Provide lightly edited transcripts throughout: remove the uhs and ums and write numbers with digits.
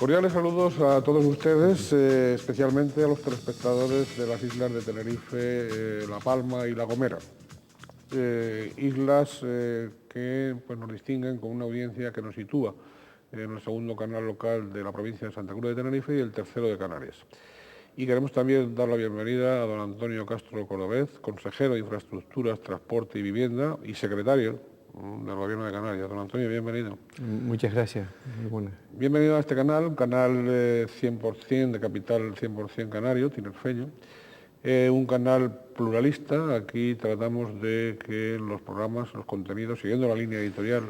Cordiales saludos a todos ustedes, especialmente a los telespectadores de las islas de Tenerife, La Palma y La Gomera. Islas que pues, nos distinguen con una audiencia que nos sitúa en el segundo canal local de la provincia de Santa Cruz de Tenerife y el tercero de Canarias. Y queremos también dar la bienvenida a don Antonio Castro Cordovez, consejero de Infraestructuras, Transporte y Vivienda y secretario del Gobierno de Canarias. Don Antonio, bienvenido. Muchas gracias. Muy buena. Bienvenido a este canal, un canal 100% de capital 100% canario, tinerfeño. Un canal pluralista. Aquí tratamos de que los programas, los contenidos, siguiendo la línea editorial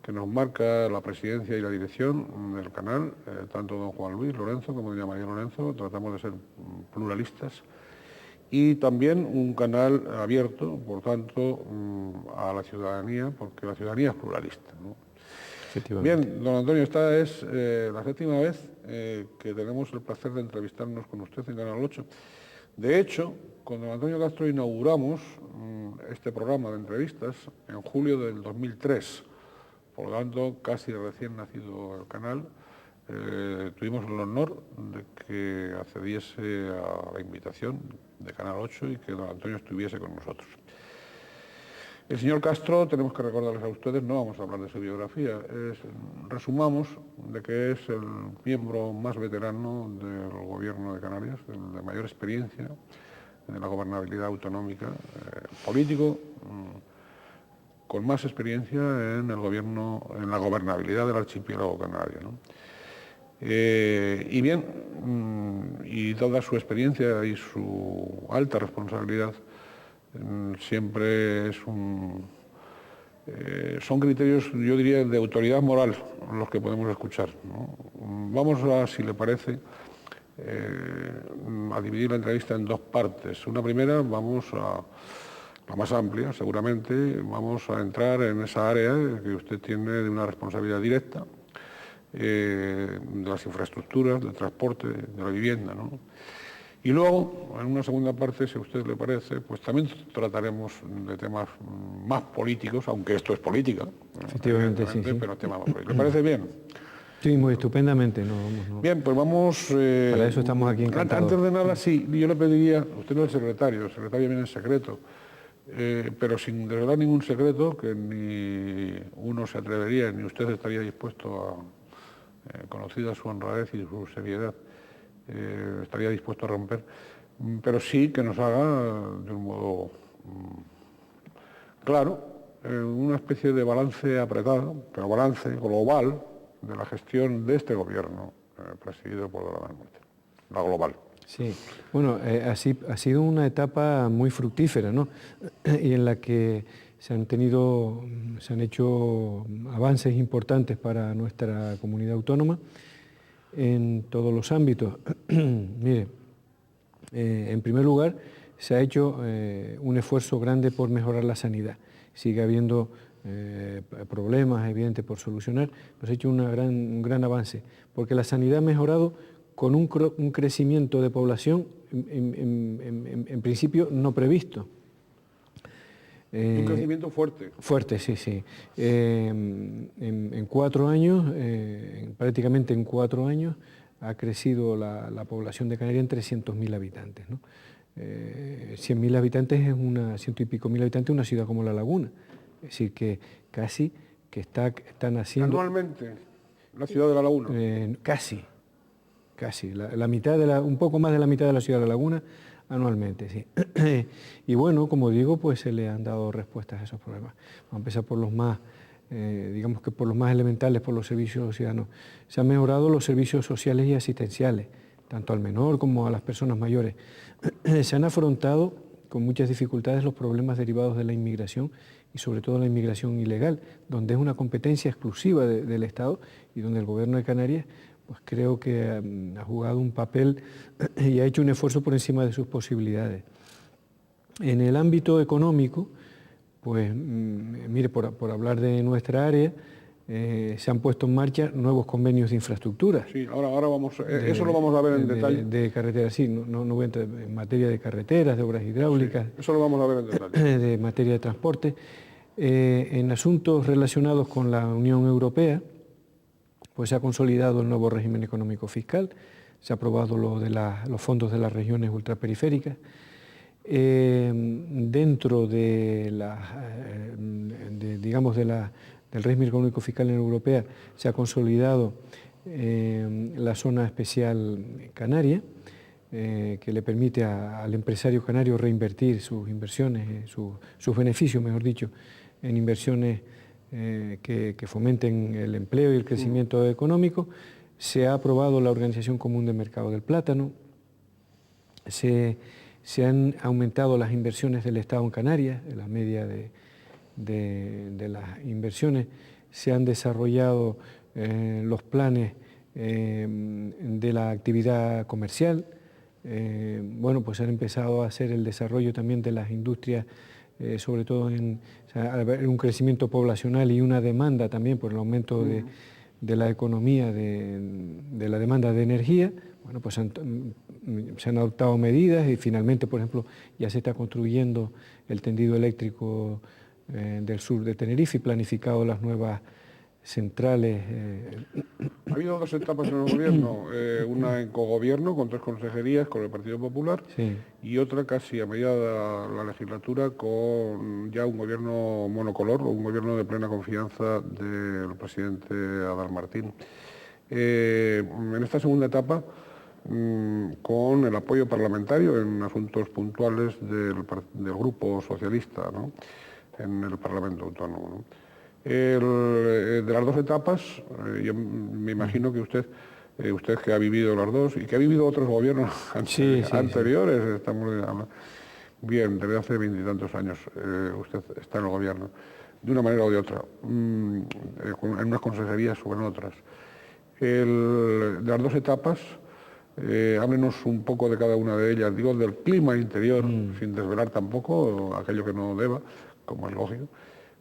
que nos marca la presidencia y la dirección del canal, tanto don Juan Luis Lorenzo como doña María Lorenzo, tratamos de ser pluralistas. Y también un canal abierto, por tanto, a la ciudadanía, porque la ciudadanía es pluralista, ¿no? Bien, don Antonio, esta es la séptima vez que tenemos el placer de entrevistarnos con usted en Canal 8. De hecho, con don Antonio Castro inauguramos este programa de entrevistas en julio del 2003. Por lo tanto, casi recién nacido el canal, tuvimos el honor de que accediese a la invitación de Canal 8 y que don Antonio estuviese con nosotros. El señor Castro, tenemos que recordarles a ustedes, no vamos a hablar de su biografía, resumamos de que es el miembro más veterano del Gobierno de Canarias, el de mayor experiencia en la gobernabilidad autonómica, político, con más experiencia en el gobierno, en la gobernabilidad del archipiélago canario, ¿no? Y bien, y toda su experiencia y su alta responsabilidad siempre es son criterios, yo diría, de autoridad moral los que podemos escuchar, ¿no? Vamos a, si le parece, a dividir la entrevista en dos partes. Una primera, vamos a la más amplia, seguramente, vamos a entrar en esa área que usted tiene de una responsabilidad directa, de las infraestructuras, del transporte, de la vivienda, ¿no? Y luego, en una segunda parte, si a usted le parece, pues también trataremos de temas más políticos, aunque esto es política. Efectivamente, sí. Pero temas más políticos. ¿Le parece bien? Sí, muy estupendamente. No. Bien, pues vamos... Para eso estamos aquí encantados. Antes de nada, sí, yo le pediría, usted no es el secretario viene en secreto, pero sin desvelar ningún secreto, que ni uno se atrevería, ni usted estaría dispuesto a, conocida su honradez y su seriedad, estaría dispuesto a romper, pero sí que nos haga de un modo claro una especie de balance apretado, pero balance global de la gestión de este gobierno presidido por Dolores Morte, la global. Sí, bueno, ha sido una etapa muy fructífera, ¿no? Y en la que se han hecho avances importantes para nuestra comunidad autónoma en todos los ámbitos. Mire, en primer lugar, se ha hecho un esfuerzo grande por mejorar la sanidad. Sigue habiendo problemas evidentes por solucionar, pero se ha hecho un gran avance, porque la sanidad ha mejorado con un crecimiento de población en principio no previsto. Un crecimiento fuerte. Fuerte, sí. En 4 años, prácticamente en 4 años, ha crecido la población de Canarias en 300.000 habitantes, ¿no? 100.000 habitantes es 100 y pico mil habitantes una ciudad como La Laguna. Es decir, que casi que están haciendo... ¿Anualmente la ciudad de La Laguna? Casi. La mitad un poco más de la mitad de la ciudad de La Laguna anualmente, sí. Y bueno, como digo, pues se le han dado respuestas a esos problemas. Vamos a empezar por los más, digamos que por los más elementales, por los servicios ciudadanos. Se han mejorado los servicios sociales y asistenciales, tanto al menor como a las personas mayores. Se han afrontado con muchas dificultades los problemas derivados de la inmigración y sobre todo la inmigración ilegal, donde es una competencia exclusiva del Estado y donde el Gobierno de Canarias pues creo que ha jugado un papel y ha hecho un esfuerzo por encima de sus posibilidades. En el ámbito económico, pues mire, por hablar de nuestra área, se han puesto en marcha nuevos convenios de infraestructura. Sí, ahora vamos, eso lo vamos a ver en detalle. De carreteras, sí, no voy a entrar en materia de carreteras, de obras hidráulicas. Sí, eso lo vamos a ver en detalle. De materia de transporte. En asuntos relacionados con la Unión Europea, pues se ha consolidado el nuevo régimen económico fiscal, se ha aprobado los fondos de las regiones ultraperiféricas. Dentro de del régimen económico fiscal en la Unión Europea se ha consolidado la zona especial canaria, que le permite al empresario canario reinvertir sus inversiones, sus beneficios, mejor dicho, en inversiones que fomenten el empleo y el crecimiento económico. Se ha aprobado la Organización Común de Mercado del Plátano, se han aumentado las inversiones del Estado en Canarias, la media de las inversiones, se han desarrollado los planes de la actividad comercial, bueno, pues han empezado a hacer el desarrollo también de las industrias, sobre todo al haber un crecimiento poblacional y una demanda también por el aumento de la economía, de la demanda de energía. Bueno, pues se han adoptado medidas y finalmente, por ejemplo, ya se está construyendo el tendido eléctrico del sur de Tenerife y planificado las nuevas centrales. Ha habido dos etapas en el gobierno, una en cogobierno con 3 consejerías con el Partido Popular, sí, y otra casi a medida de la legislatura con ya un gobierno monocolor, un gobierno de plena confianza del presidente Adán Martín. En esta segunda etapa, con el apoyo parlamentario en asuntos puntuales del Grupo Socialista, ¿no?, en el Parlamento Autónomo, ¿no? De las dos etapas, yo me imagino que usted que ha vivido las dos y que ha vivido otros gobiernos anteriores, sí. Estamos hablando, bien, desde hace 20 y tantos años usted está en el gobierno, de una manera o de otra, en unas consejerías o en otras. De las dos etapas, háblenos un poco de cada una de ellas, digo, del clima interior, sin desvelar tampoco aquello que no deba, como es lógico,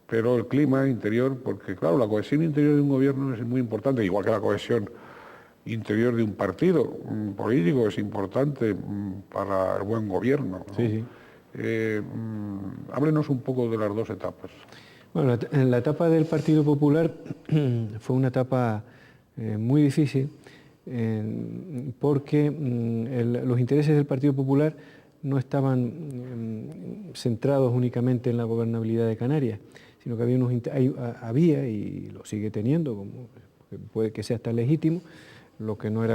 pero el clima interior, porque claro, la cohesión interior de un gobierno es muy importante, igual que la cohesión interior de un partido político es importante para el buen gobierno, ¿no? Sí, sí. Háblenos un poco de las dos etapas. Bueno, la etapa del Partido Popular fue una etapa muy difícil porque los intereses del Partido Popular no estaban centrados únicamente en la gobernabilidad de Canarias, sino que había y lo sigue teniendo, como puede que sea hasta legítimo, lo que no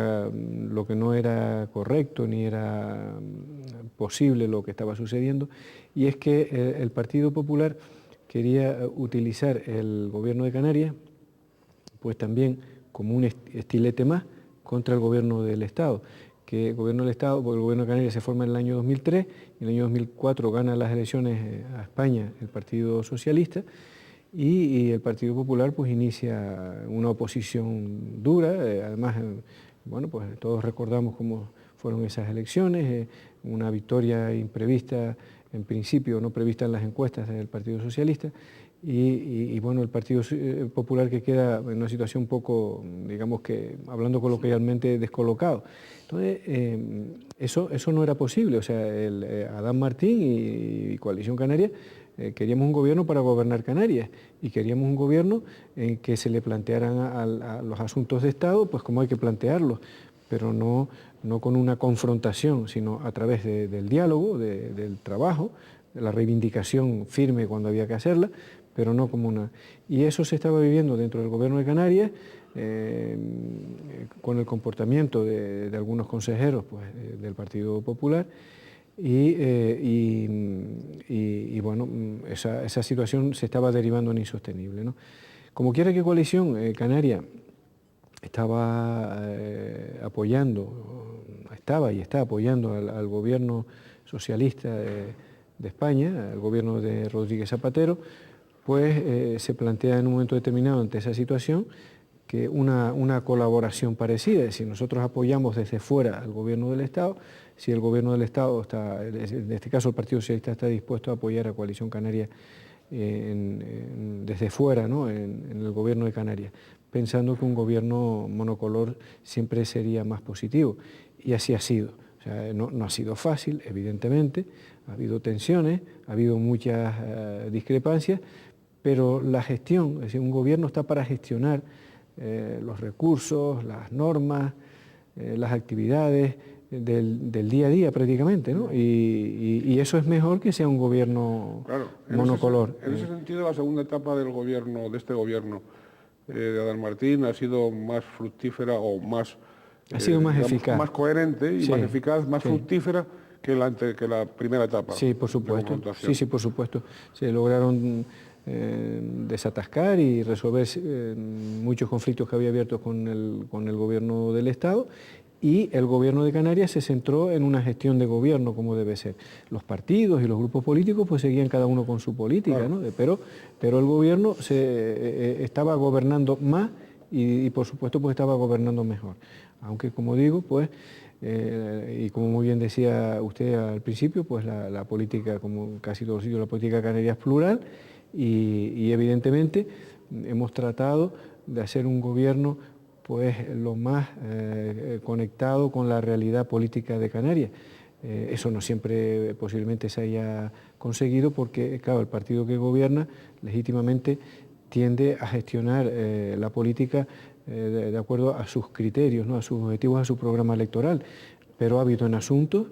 era correcto ni era posible lo que estaba sucediendo, y es que el Partido Popular quería utilizar el gobierno de Canarias pues también como un estilete más contra el gobierno del Estado. Que el gobierno del Estado, porque el gobierno de Canarias se forma en el año 2003, en el año 2004 gana las elecciones a España el Partido Socialista y el Partido Popular pues inicia una oposición dura, además, bueno, pues todos recordamos cómo fueron esas elecciones, una victoria imprevista, en principio no prevista en las encuestas del Partido Socialista, y bueno, el Partido Popular que queda en una situación un poco, digamos que, hablando coloquialmente, descolocado. Entonces, eso no era posible, o sea, Adán Martín y Coalición Canaria queríamos un gobierno para gobernar Canarias y queríamos un gobierno en que se le plantearan a los asuntos de Estado, pues como hay que plantearlos, pero no con una confrontación, sino a través del diálogo, del trabajo, de la reivindicación firme cuando había que hacerla, pero no como una... Y eso se estaba viviendo dentro del gobierno de Canarias, con el comportamiento de algunos consejeros pues, del Partido Popular, y bueno, esa situación se estaba derivando en insostenible, ¿no? Como quiera que Coalición Canaria estaba apoyando, y está apoyando al gobierno socialista de España, al gobierno de Rodríguez Zapatero, pues se plantea en un momento determinado ante esa situación que una colaboración parecida, es decir, nosotros apoyamos desde fuera al gobierno del Estado, si el gobierno del Estado está, en este caso el Partido Socialista está dispuesto a apoyar a Coalición Canaria desde fuera, ¿no?, en el gobierno de Canarias, pensando que un gobierno monocolor siempre sería más positivo, y así ha sido. O sea, no ha sido fácil, evidentemente, ha habido tensiones, ha habido muchas discrepancias, pero la gestión, es decir, un gobierno está para gestionar los recursos, las normas, las actividades del día a día prácticamente, ¿no? Y eso es mejor que sea un gobierno monocolor. En ese sentido, la segunda etapa del gobierno, de este gobierno de Adán Martín, ha sido más fructífera o más, ha sido más digamos, eficaz, más coherente y más eficaz, más fructífera que la primera etapa. Sí, por supuesto. Sí, por supuesto. Se lograron desatascar y resolver muchos conflictos que había abiertos con el gobierno del Estado, y el gobierno de Canarias se centró en una gestión de gobierno como debe ser. Los partidos y los grupos políticos pues seguían cada uno con su política, ¿no? Pero el gobierno estaba gobernando más y por supuesto pues estaba gobernando mejor. Aunque, como digo, pues y como muy bien decía usted al principio, pues la política, como casi todos los sitios, la política canaria es plural y evidentemente hemos tratado de hacer un gobierno pues lo más conectado con la realidad política de Canarias. Eso no siempre posiblemente se haya conseguido porque, claro, el partido que gobierna legítimamente tiende a gestionar la política de acuerdo a sus criterios, ¿no? A sus objetivos, a su programa electoral. Pero ha habido asuntos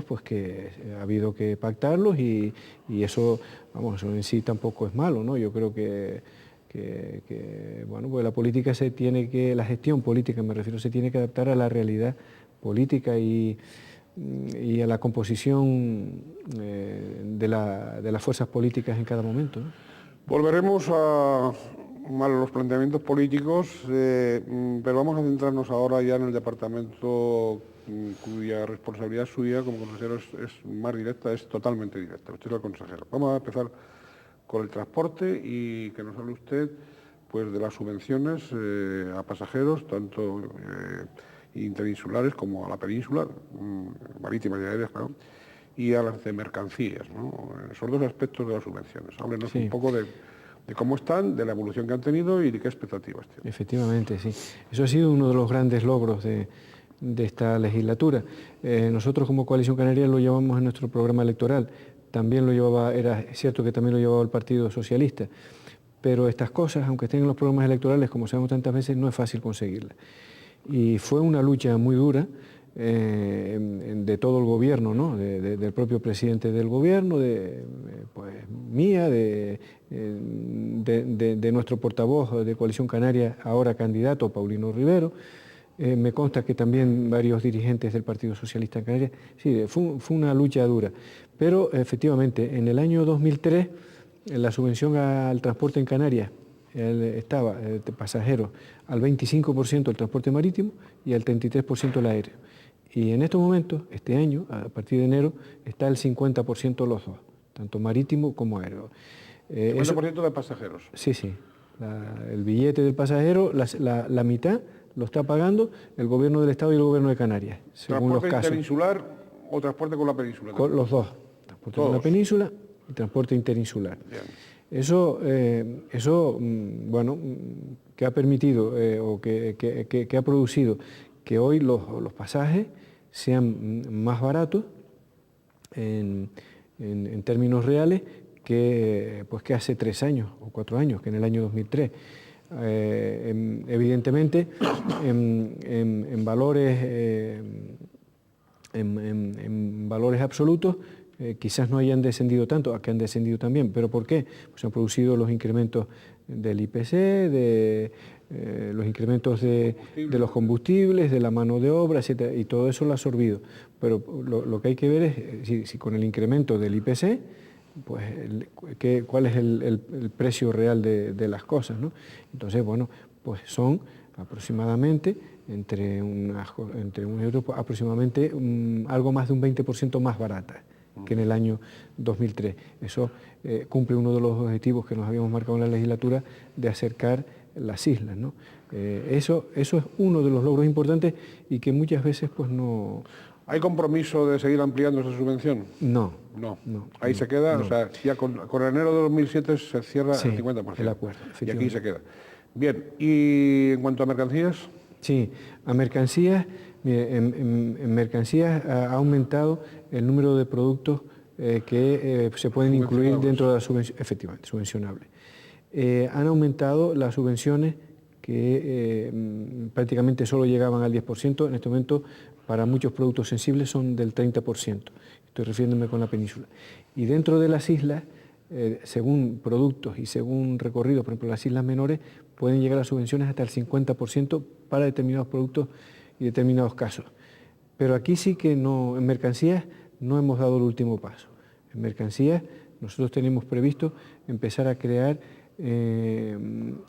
pues que ha habido que pactarlos y eso, vamos, eso en sí tampoco es malo, ¿no? Yo creo que bueno, pues la política la gestión política me refiero, se tiene que adaptar a la realidad política y a la composición de las fuerzas políticas en cada momento, ¿no? Volveremos a los planteamientos políticos, pero vamos a centrarnos ahora ya en el departamento cuya responsabilidad suya como consejero es más directa, es totalmente directa. Usted es el consejero. Vamos a empezar con el transporte y que nos hable usted pues de las subvenciones a pasajeros, tanto interinsulares como a la península, marítimas y aéreas, claro, y a las de mercancías, ¿no? Esos dos aspectos de las subvenciones. Háblenos un poco de cómo están, de la evolución que han tenido y de qué expectativas tienen. Efectivamente, sí. Eso ha sido uno de los grandes logros de esta legislatura. Nosotros como Coalición Canaria lo llevamos en nuestro programa electoral. También lo llevaba, era cierto que también lo llevaba el Partido Socialista, pero estas cosas, aunque estén en los programas electorales, como sabemos tantas veces, no es fácil conseguirlas. Y fue una lucha muy dura de todo el gobierno, ¿no? Del propio presidente del gobierno, pues mía, de nuestro portavoz de Coalición Canaria, ahora candidato, Paulino Rivero. Me consta que también varios dirigentes del Partido Socialista en Canarias. Sí, fue una lucha dura. Pero efectivamente, en el año 2003, la subvención al transporte en Canarias estaba de pasajeros al 25% el transporte marítimo y al 33% el aéreo. Y en estos momentos, este año, a partir de enero, está el 50% los dos, tanto marítimo como aéreo. 50% de pasajeros. Sí. El billete del pasajero, la mitad lo está pagando el gobierno del Estado y el gobierno de Canarias, según los casos. ¿Transporte interinsular o transporte con la península? Con los dos, transporte con la península y transporte interinsular. Bien. Eso, bueno, que ha permitido o que ha producido que hoy los pasajes sean más baratos en términos reales que hace 3 años o 4 años, que en el año 2003. Evidentemente, en valores absolutos, quizás no hayan descendido tanto, que han descendido también. ¿Pero por qué? Pues se han producido los incrementos del IPC, los incrementos de los combustibles, de la mano de obra, etcétera, y todo eso lo ha absorbido. Pero lo que hay que ver es si con el incremento del IPC, pues cuál es el precio real de las cosas, ¿no? Entonces, bueno, pues son aproximadamente entre unos euros, aproximadamente algo más de un 20% más baratas que en el año 2003. Eso cumple uno de los objetivos que nos habíamos marcado en la legislatura de acercar las islas, ¿no? Eso es uno de los logros importantes y que muchas veces pues no... ¿Hay compromiso de seguir ampliando esa subvención? No. Ahí se queda, o sea, ya con enero de 2007 se cierra el 50%. El acuerdo, y aquí se queda. Bien, ¿y en cuanto a mercancías? Sí, a mercancías, mire, en mercancías ha aumentado el número de productos que se pueden incluir dentro de la subvención, efectivamente, subvencionable. Han aumentado las subvenciones que prácticamente solo llegaban al 10%, en este momento para muchos productos sensibles son del 30%. Estoy refiriéndome con la península. Y dentro de las islas, según productos y según recorridos, por ejemplo, las islas menores pueden llegar a subvenciones hasta el 50% para determinados productos y determinados casos. Pero aquí sí que no, en mercancías no hemos dado el último paso. En mercancías nosotros tenemos previsto empezar a crear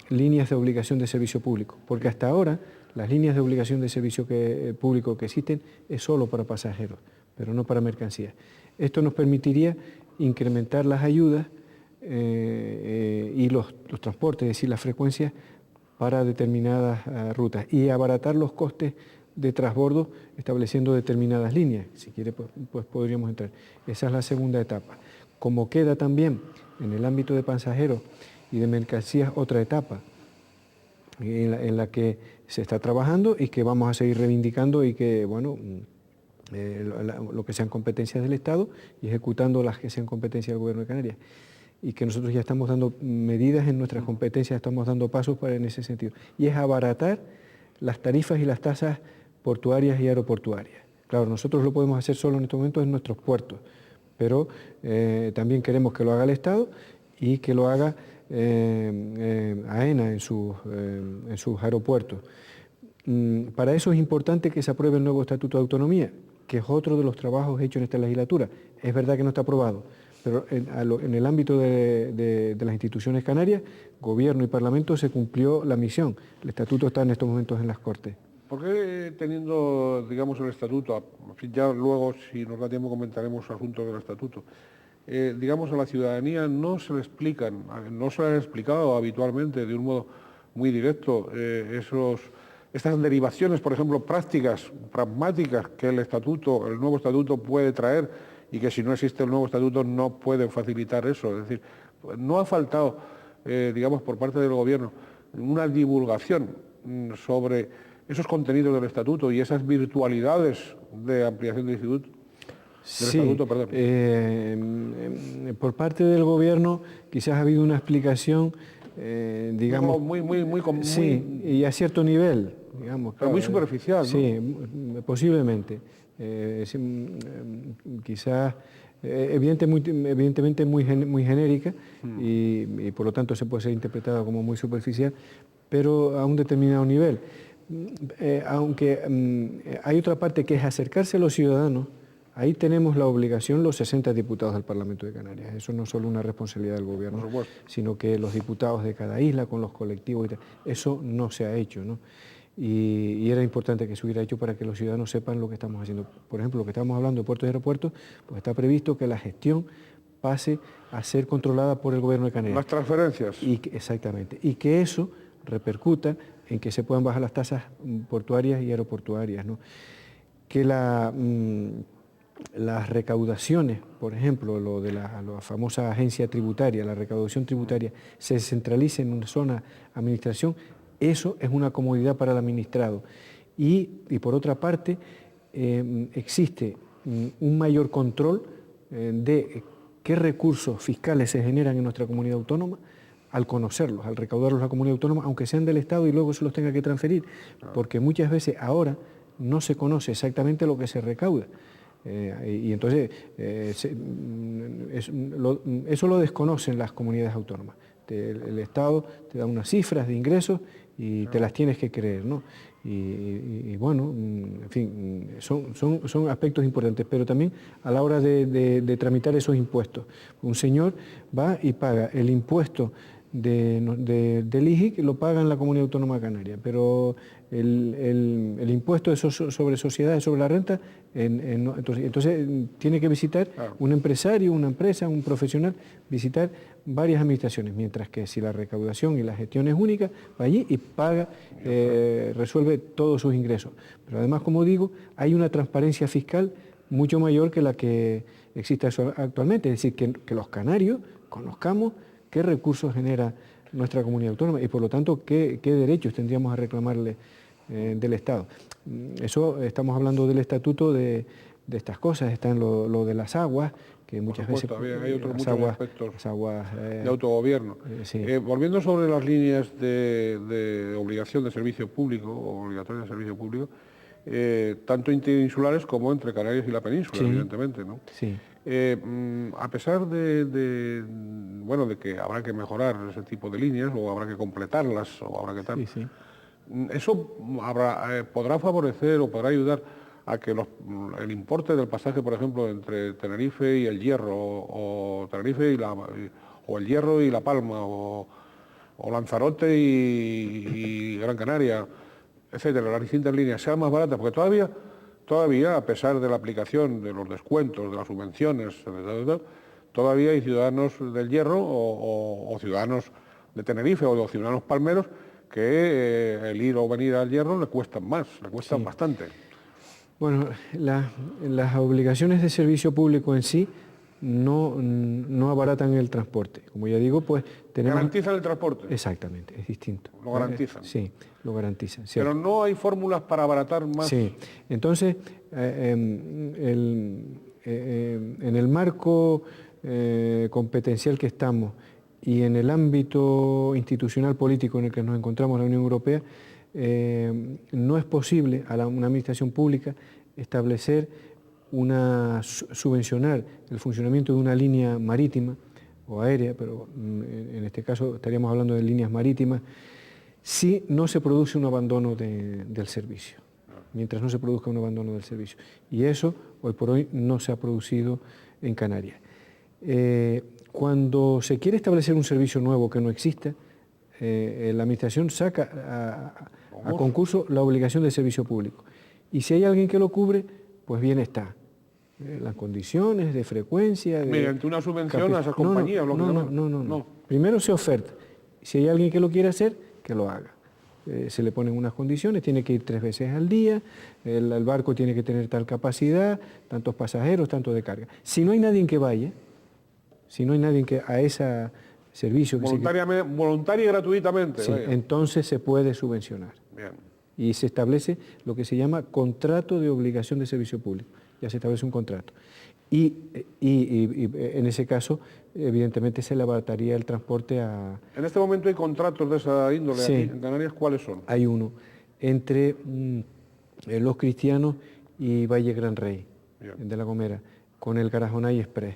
líneas de obligación de servicio público, porque hasta ahora las líneas de obligación de servicio público que existen es solo para pasajeros, pero no para mercancías. Esto nos permitiría incrementar las ayudas y los transportes, es decir, las frecuencias para determinadas rutas y abaratar los costes de transbordo estableciendo determinadas líneas. Si quiere, pues podríamos entrar. Esa es la segunda etapa. Como queda también en el ámbito de pasajeros y de mercancías otra etapa en la que se está trabajando y que vamos a seguir reivindicando y que, bueno, lo que sean competencias del Estado y ejecutando las que sean competencias del Gobierno de Canarias. Y que nosotros ya estamos dando medidas en nuestras competencias, estamos dando pasos en ese sentido. Y es abaratar las tarifas y las tasas portuarias y aeroportuarias. Claro, nosotros lo podemos hacer solo en estos momentos en nuestros puertos, pero también queremos que lo haga el Estado y que lo haga AENA en sus aeropuertos. Para eso es importante que se apruebe el nuevo Estatuto de Autonomía, que es otro de los trabajos hechos en esta legislatura. Es verdad que no está aprobado, pero en el ámbito de las instituciones canarias, Gobierno y Parlamento, se cumplió la misión. El Estatuto está en estos momentos en las Cortes. ¿Por qué teniendo, digamos, el Estatuto, en fin, ya luego, si nos da tiempo, comentaremos asuntos del Estatuto, digamos, a la ciudadanía no se le explican, no se le han explicado habitualmente de un modo muy directo estas derivaciones, por ejemplo, prácticas, pragmáticas, que el nuevo Estatuto puede traer y que si no existe el nuevo Estatuto no pueden facilitar eso? Es decir, no ha faltado, digamos, por parte del Gobierno, una divulgación sobre esos contenidos del Estatuto y esas virtualidades de ampliación del Instituto. Sí, por parte del Gobierno quizás ha habido una explicación, digamos... Sí, y a cierto nivel, digamos. Claro, muy superficial, ¿no? Sí, posiblemente. Quizás, evidentemente muy genérica y por lo tanto se puede ser interpretada como muy superficial, pero a un determinado nivel. Aunque hay otra parte que es acercarse a los ciudadanos. Ahí tenemos la obligación los 60 diputados del Parlamento de Canarias. Eso no es solo una responsabilidad del Gobierno, sino que los diputados de cada isla, con los colectivos y tal. Eso no se ha hecho, ¿no? Y era importante que se hubiera hecho para que los ciudadanos sepan lo que estamos haciendo. Por ejemplo, lo que estamos hablando de puertos y aeropuertos, pues está previsto que la gestión pase a ser controlada por el Gobierno de Canarias. Las transferencias. Exactamente. Y que eso repercuta en que se puedan bajar las tasas portuarias y aeroportuarias, ¿no? Que las recaudaciones, por ejemplo, lo de la famosa agencia tributaria, la recaudación tributaria, se centralice en una sola administración, eso es una comodidad para el administrado. Y por otra parte, existe un mayor control de qué recursos fiscales se generan en nuestra comunidad autónoma al conocerlos, al recaudarlos la comunidad autónoma, aunque sean del Estado y luego se los tenga que transferir, porque muchas veces ahora no se conoce exactamente lo que se recauda. Y entonces eso lo desconocen las comunidades autónomas. El Estado te da unas cifras de ingresos y te las tienes que creer, ¿no? Y bueno, en fin, son aspectos importantes, pero también a la hora de tramitar esos impuestos. Un señor va y paga el impuesto del IGI, que lo paga en la Comunidad Autónoma Canaria, pero el impuesto sobre sociedades, sobre la renta, entonces tiene que visitar un empresario, una empresa, un profesional, visitar varias administraciones, mientras que si la recaudación y la gestión es única, va allí y paga, resuelve todos sus ingresos. Pero además, como digo, hay una transparencia fiscal mucho mayor que la que existe actualmente, es decir, que los canarios conozcamos qué recursos genera nuestra comunidad autónoma y por lo tanto qué derechos tendríamos a reclamarle del Estado. Eso estamos hablando del Estatuto de estas cosas, está en lo de las aguas, que muchas Por supuesto, veces hay otros muchos aspectos de autogobierno. Sí. Volviendo sobre las líneas de obligación de servicio público, o obligatoria de servicio público, tanto interinsulares como entre Canarias y la península, Sí. evidentemente, ¿no? Sí. A pesar bueno, de que habrá que mejorar ese tipo de líneas, o habrá que completarlas, o habrá que tal, Sí, sí. eso podrá favorecer o podrá ayudar a que el importe del pasaje, por ejemplo, entre Tenerife y el Hierro, o Tenerife o el Hierro y La Palma, o Lanzarote y Gran Canaria, etcétera, las distintas líneas sean más baratas, porque todavía, a pesar de la aplicación de los descuentos, de las subvenciones, todavía hay ciudadanos del Hierro o ciudadanos de Tenerife o ciudadanos palmeros que el ir o venir al Hierro le cuestan más, le cuestan Sí. bastante. Bueno, las obligaciones de servicio público en sí no abaratan el transporte. Como ya digo, pues tenemos... ¿Garantizan el transporte? Exactamente, es distinto. Lo garantizan. Sí, lo garantizan. ¿Cierto? Pero no hay fórmulas para abaratar más. Sí, entonces, en el marco competencial que estamos y en el ámbito institucional político en el que nos encontramos la Unión Europea, no es posible a una administración pública establecer subvencionar el funcionamiento de una línea marítima o aérea, pero en este caso estaríamos hablando de líneas marítimas, si no se produce un abandono del servicio, mientras no se produzca un abandono del servicio. Y eso, hoy por hoy, no se ha producido en Canarias. Cuando se quiere establecer un servicio nuevo que no exista, la Administración saca a concurso la obligación de servicio público. Y si hay alguien que lo cubre, pues bien está. Las condiciones de frecuencia... Mediante una subvención a esas compañías. No. Primero se oferta. Si hay alguien que lo quiere hacer, que lo haga. Se le ponen unas condiciones, tiene que ir 3 veces al día, el barco tiene que tener tal capacidad, tantos pasajeros, tanto de carga. Si no hay nadie que vaya, si no hay nadie que a ese servicio... Voluntaria y gratuitamente. Sí, entonces se puede subvencionar. Bien. Y se establece lo que se llama contrato de obligación de servicio público. Ya se establece un contrato. Y en ese caso, evidentemente, se le abarataría el transporte a... En este momento hay contratos de esa índole Sí. aquí en Canarias. ¿Cuáles son? Hay uno entre Los Cristianos y Valle Gran Rey, Bien. de La Gomera, con el Garajonay Express,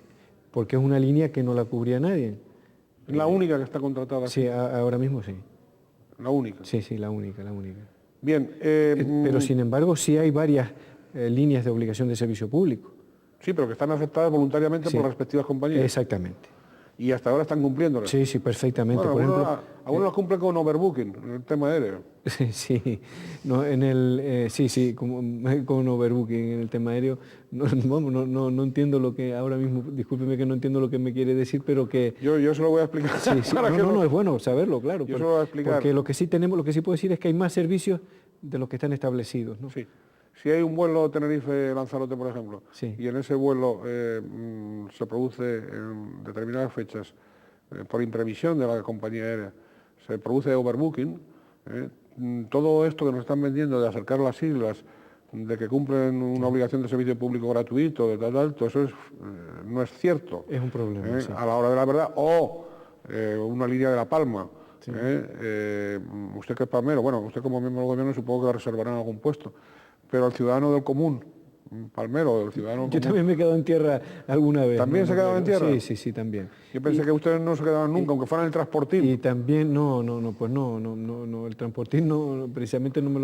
porque es una línea que no la cubría nadie. ¿La única que está contratada aquí? Sí, ahora mismo sí. La única. Sí, la única. Bien. Pero sin embargo sí hay varias líneas de obligación de servicio público. Sí, pero que están aceptadas voluntariamente por las respectivas compañías. Exactamente. Y hasta ahora están cumpliéndolas. Sí, perfectamente. Bueno, por ejemplo, algunos las cumplen con overbooking, en el tema aéreo. Sí, no, con overbooking en el tema aéreo. No entiendo lo que ahora mismo, discúlpeme que no entiendo lo que me quiere decir, pero que... Yo se lo voy a explicar. Sí, es bueno saberlo, claro. Yo se lo voy a explicar. Porque lo que sí puedo decir es que hay más servicios de los que están establecidos, ¿no? Sí. Si hay un vuelo Tenerife-Lanzarote, por ejemplo, Sí. y en ese vuelo se produce en determinadas fechas, por imprevisión de la compañía aérea, se produce overbooking, todo esto que nos están vendiendo de acercar las islas, de que cumplen una obligación de servicio público gratuito, de tal, todo eso no es cierto. Es un problema, sí. A la hora de la verdad, o una línea de La Palma. Sí. Usted que es palmero, bueno, usted como miembro del gobierno supongo que la reservarán en algún puesto, pero al ciudadano del común, palmero, el ciudadano del Yo común, también me he quedado en tierra alguna vez. ¿También se ha quedado en tierra? Sí, también. Yo pensé que ustedes no se quedaban nunca, aunque fueran el transportín. Y también, pues no, el transportín precisamente no me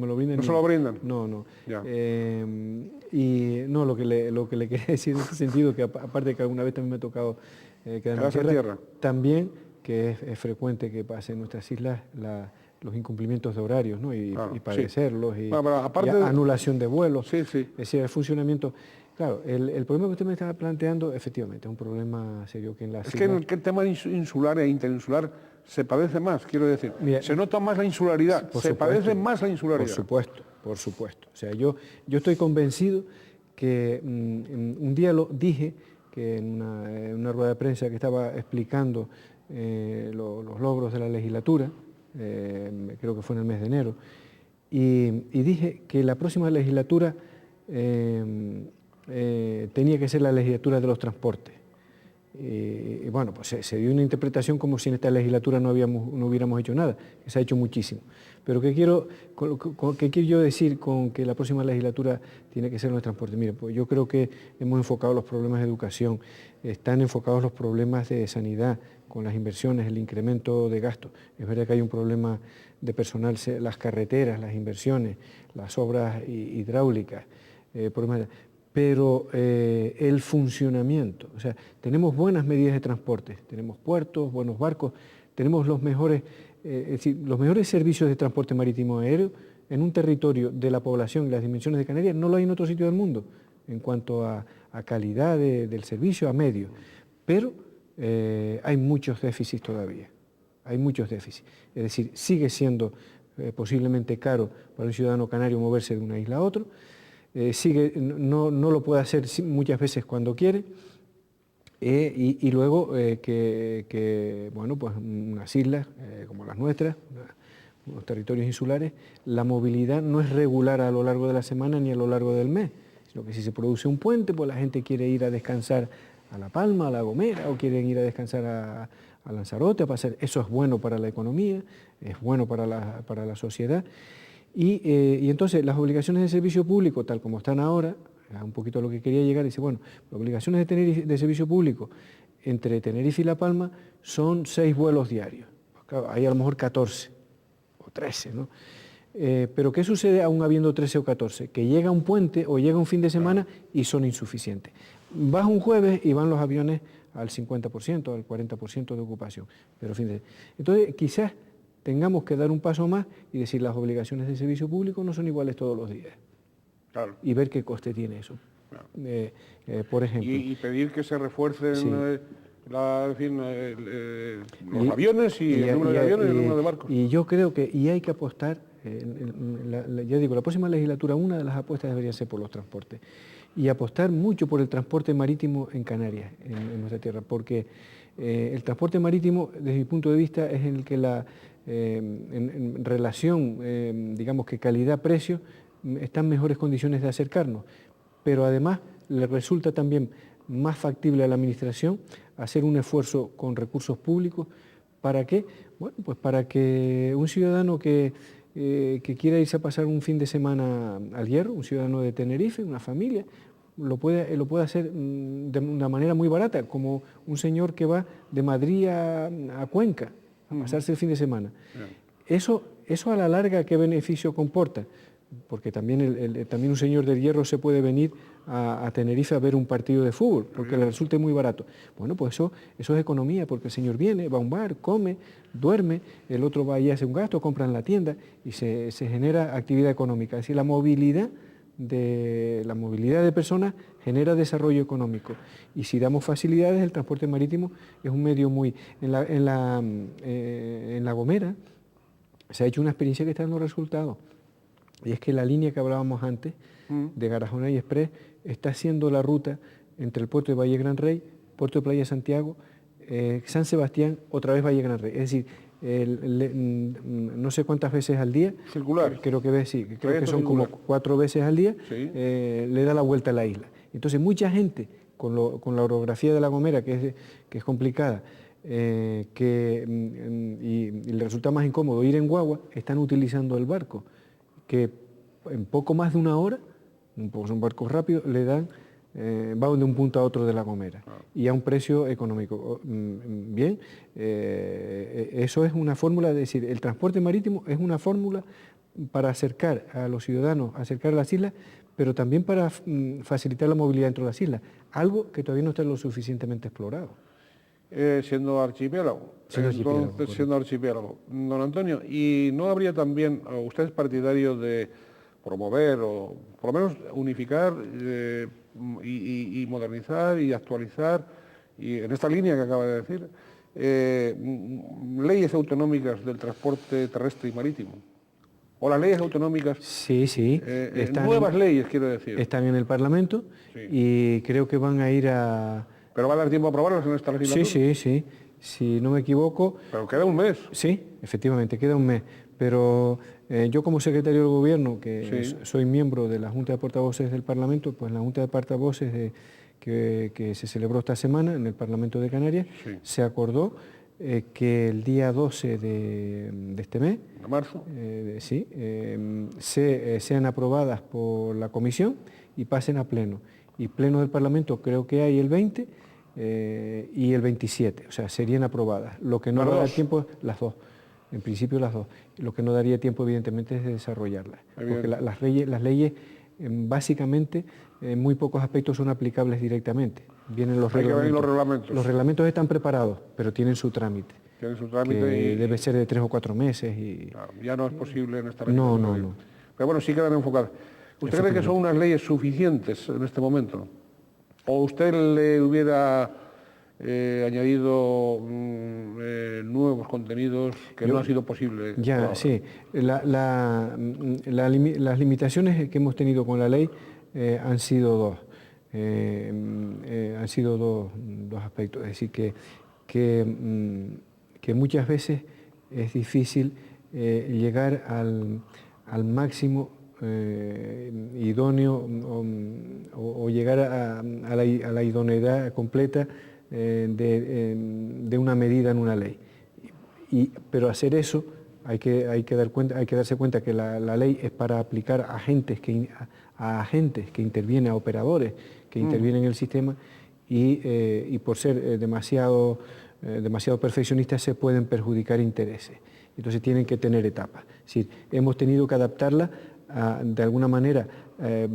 lo brindan. ¿No se lo brindan? No. Ya. Y no, lo que le quería decir en ese sentido, que aparte de que alguna vez también me ha tocado quedarme en tierra, también que es frecuente que pase en nuestras islas los incumplimientos de horarios, ¿no? Y padecerlos, sí. y, Bueno, aparte anulación de vuelos. Sí. Es decir, el funcionamiento... Claro, el problema que usted me estaba planteando, efectivamente, es un problema serio que en las islas... Es que el tema insular e interinsular se padece más, quiero decir. Mira, se nota más la insularidad, padece más la insularidad. Por supuesto. O sea, yo estoy convencido que un día lo dije, que en una rueda de prensa que estaba explicando los logros de la legislatura, creo que fue en el mes de enero, y dije que la próxima legislatura tenía que ser la legislatura de los transportes. Y bueno, pues se dio una interpretación como si en esta legislatura no hubiéramos hecho nada, que se ha hecho muchísimo. Pero ¿qué quiero yo decir con que la próxima legislatura tiene que ser los transportes? Mire, pues yo creo que hemos enfocado los problemas de educación, están enfocados los problemas de sanidad, con las inversiones, el incremento de gastos. Es verdad que hay un problema de personal, las carreteras, las inversiones, las obras hidráulicas, pero el funcionamiento, o sea, tenemos buenas medidas de transporte, tenemos puertos, buenos barcos, tenemos los mejores servicios de transporte marítimo aéreo en un territorio de la población y las dimensiones de Canarias, no lo hay en otro sitio del mundo, en cuanto a calidad del servicio, a medio. Pero hay muchos déficits todavía, hay muchos déficits. Es decir, sigue siendo posiblemente caro para un ciudadano canario moverse de una isla a otra, no lo puede hacer muchas veces cuando quiere, y luego bueno, pues unas islas como las nuestras, unos territorios insulares, la movilidad no es regular a lo largo de la semana ni a lo largo del mes, sino que si se produce un puente, pues la gente quiere ir a descansar a La Palma, a La Gomera, o quieren ir a descansar a Lanzarote, a pasar. Eso es bueno para la economía, es bueno para la sociedad. Y entonces las obligaciones de servicio público, tal como están ahora, un poquito a lo que quería llegar, dice, bueno, las obligaciones de servicio público entre Tenerife y La Palma son 6 vuelos diarios. Pues claro, hay a lo mejor 14 o 13, ¿no? Pero ¿qué sucede aún habiendo 13 o 14? Que llega un puente o llega un fin de semana y son insuficientes. Vas un jueves y van los aviones al 50%, al 40% de ocupación. Pero entonces quizás tengamos que dar un paso más y decir las obligaciones de servicio público no son iguales todos los días. Claro. Y ver qué coste tiene eso. Claro. Por ejemplo. Y pedir que se refuercen los aviones y el número de aviones y el número de barcos. Y yo creo que hay que apostar, ya digo, la próxima legislatura, una de las apuestas debería ser por los transportes. Y apostar mucho por el transporte marítimo en Canarias, en nuestra tierra, porque el transporte marítimo, desde mi punto de vista, es en el que en relación, digamos que calidad-precio, están mejores condiciones de acercarnos, pero además le resulta también más factible a la Administración hacer un esfuerzo con recursos públicos. ¿Para qué? Bueno, pues para que un ciudadano que quiera irse a pasar un fin de semana al Hierro, un ciudadano de Tenerife, una familia, lo puede hacer de una manera muy barata, como un señor que va de Madrid a Cuenca a pasarse el fin de semana. Eso a la larga, ¿qué beneficio comporta? Porque también, también un señor del Hierro se puede venir a Tenerife a ver un partido de fútbol, porque le resulte muy barato. Bueno, pues eso es economía, porque el señor viene, va a un bar, come, duerme, el otro va y hace un gasto, compra en la tienda y se genera actividad económica. Es decir, la movilidad de personas genera desarrollo económico. Y si damos facilidades, el transporte marítimo es un medio muy... En La Gomera se ha hecho una experiencia que está dando resultados. Y es que la línea que hablábamos antes, de Garajona y Express, está haciendo la ruta entre el puerto de Valle Gran Rey, puerto de Playa Santiago, San Sebastián, otra vez Valle Gran Rey. Es decir, no sé cuántas veces al día. Circular. Creo que son como 4 veces al día, sí. Le da la vuelta a la isla. Entonces mucha gente, con la orografía de La Gomera, que es complicada, y le resulta más incómodo ir en guagua, están utilizando el barco, que en poco más de una hora, son barcos rápidos, le dan, va de un punto a otro de La Gomera, y a un precio económico. Bien, eso es una fórmula, es decir, el transporte marítimo es una fórmula para acercar a los ciudadanos, acercar a las islas, pero también para facilitar la movilidad dentro de las islas, algo que todavía no está lo suficientemente explorado. Siendo archipiélago. Siendo archipiélago. Don Antonio, ¿y no habría también, usted es partidario de promover o por lo menos unificar y modernizar y actualizar, y en esta línea que acaba de decir, leyes autonómicas del transporte terrestre y marítimo? ¿O las leyes autonómicas? Sí. Nuevas leyes, quiero decir. Están en el Parlamento, sí. Y creo que van a ir a... ¿Pero va a dar tiempo a aprobarlas en esta legislatura? Sí. Si no me equivoco... Pero queda un mes. Sí, efectivamente, queda un mes. Pero Yo como secretario del Gobierno, que Sí. soy miembro de la Junta de Portavoces del Parlamento, pues la Junta de Portavoces que se celebró esta semana en el Parlamento de Canarias, Sí. se acordó que el día 12 de este mes, ¿De marzo? sean aprobadas por la Comisión y pasen a Pleno. Y Pleno del Parlamento creo que hay el 20 y el 27, o sea, serían aprobadas. Lo que no ¿Las va a dar dos? tiempo, las dos, en principio las dos. Lo que no daría tiempo, evidentemente, es de desarrollarlas. Porque las leyes básicamente, en muy pocos aspectos son aplicables directamente. Vienen los Hay que reglamentos. venir los reglamentos. Los reglamentos están preparados, pero tienen su trámite. Tienen su trámite que y debe ser de 3 o 4 meses. Claro, ya no es posible en esta No, legislatura. no. Pero bueno, sí quedan enfocadas. ¿Usted cree que son unas leyes suficientes en este momento? ¿O usted le hubiera añadido nuevos contenidos que no ha sido posible? Ya, sí. Las limitaciones que hemos tenido con la ley han sido dos. Han sido dos aspectos. Es decir, que muchas veces es difícil llegar al máximo idóneo o llegar a la idoneidad completa de una medida en una ley. Pero hacer eso hay que darse cuenta que la ley es para aplicar a agentes que intervienen, a operadores que intervienen en el sistema y por ser demasiado perfeccionistas se pueden perjudicar intereses. Entonces tienen que tener etapas. Es decir, hemos tenido que adaptarla de alguna manera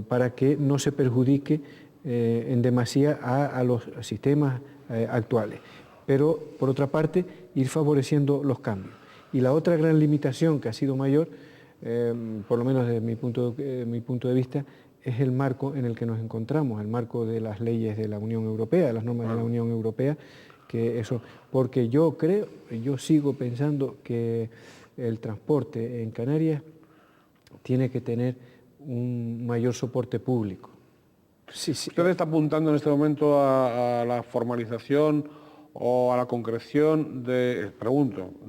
para que no se perjudique en demasía a los sistemas actuales. Pero, por otra parte, ir favoreciendo los cambios. Y la otra gran limitación que ha sido mayor, por lo menos desde mi punto de vista, es el marco en el que nos encontramos, el marco de las leyes de la Unión Europea, de las normas de la Unión Europea, porque yo sigo pensando que el transporte en Canarias tiene que tener un mayor soporte público. Sí. ¿Usted está apuntando en este momento a la formalización o a la concreción de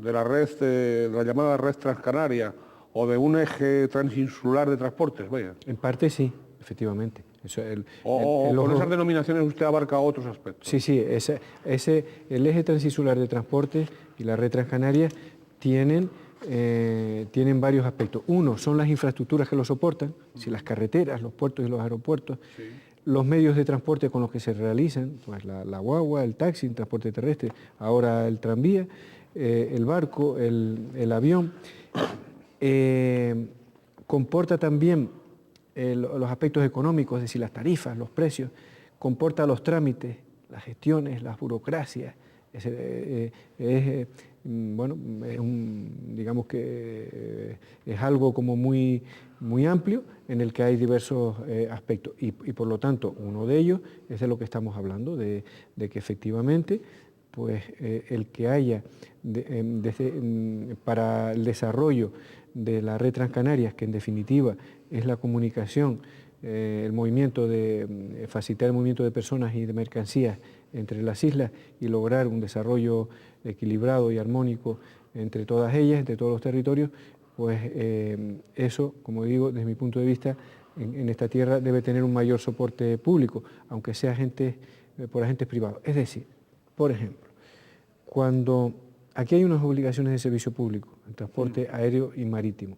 la red, de la llamada red transcanaria o de un eje transinsular de transportes? Vaya. En parte sí, efectivamente. Con esas denominaciones usted abarca otros aspectos. Sí, el eje transinsular de transportes y la red transcanaria tienen varios aspectos. Uno, son las infraestructuras que lo soportan, si las carreteras, los puertos y los aeropuertos, sí. Los medios de transporte con los que se realizan, pues la guagua, el taxi, el transporte terrestre, ahora el tranvía, el barco, el avión. Comporta también los aspectos económicos, es decir, las tarifas, los precios, comporta los trámites, las gestiones, las burocracias. Digamos que es algo como muy amplio en el que hay diversos aspectos y por lo tanto uno de ellos es de lo que estamos hablando, de que efectivamente pues, el que haya para el desarrollo de la red Transcanarias, que en definitiva es la comunicación, facilitar el movimiento de personas y de mercancías entre las islas y lograr un desarrollo equilibrado y armónico entre todas ellas, entre todos los territorios, pues eso, como digo, desde mi punto de vista, en esta tierra debe tener un mayor soporte público, aunque sea por agentes privados. Es decir, por ejemplo, cuando aquí hay unas obligaciones de servicio público, el transporte aéreo y marítimo,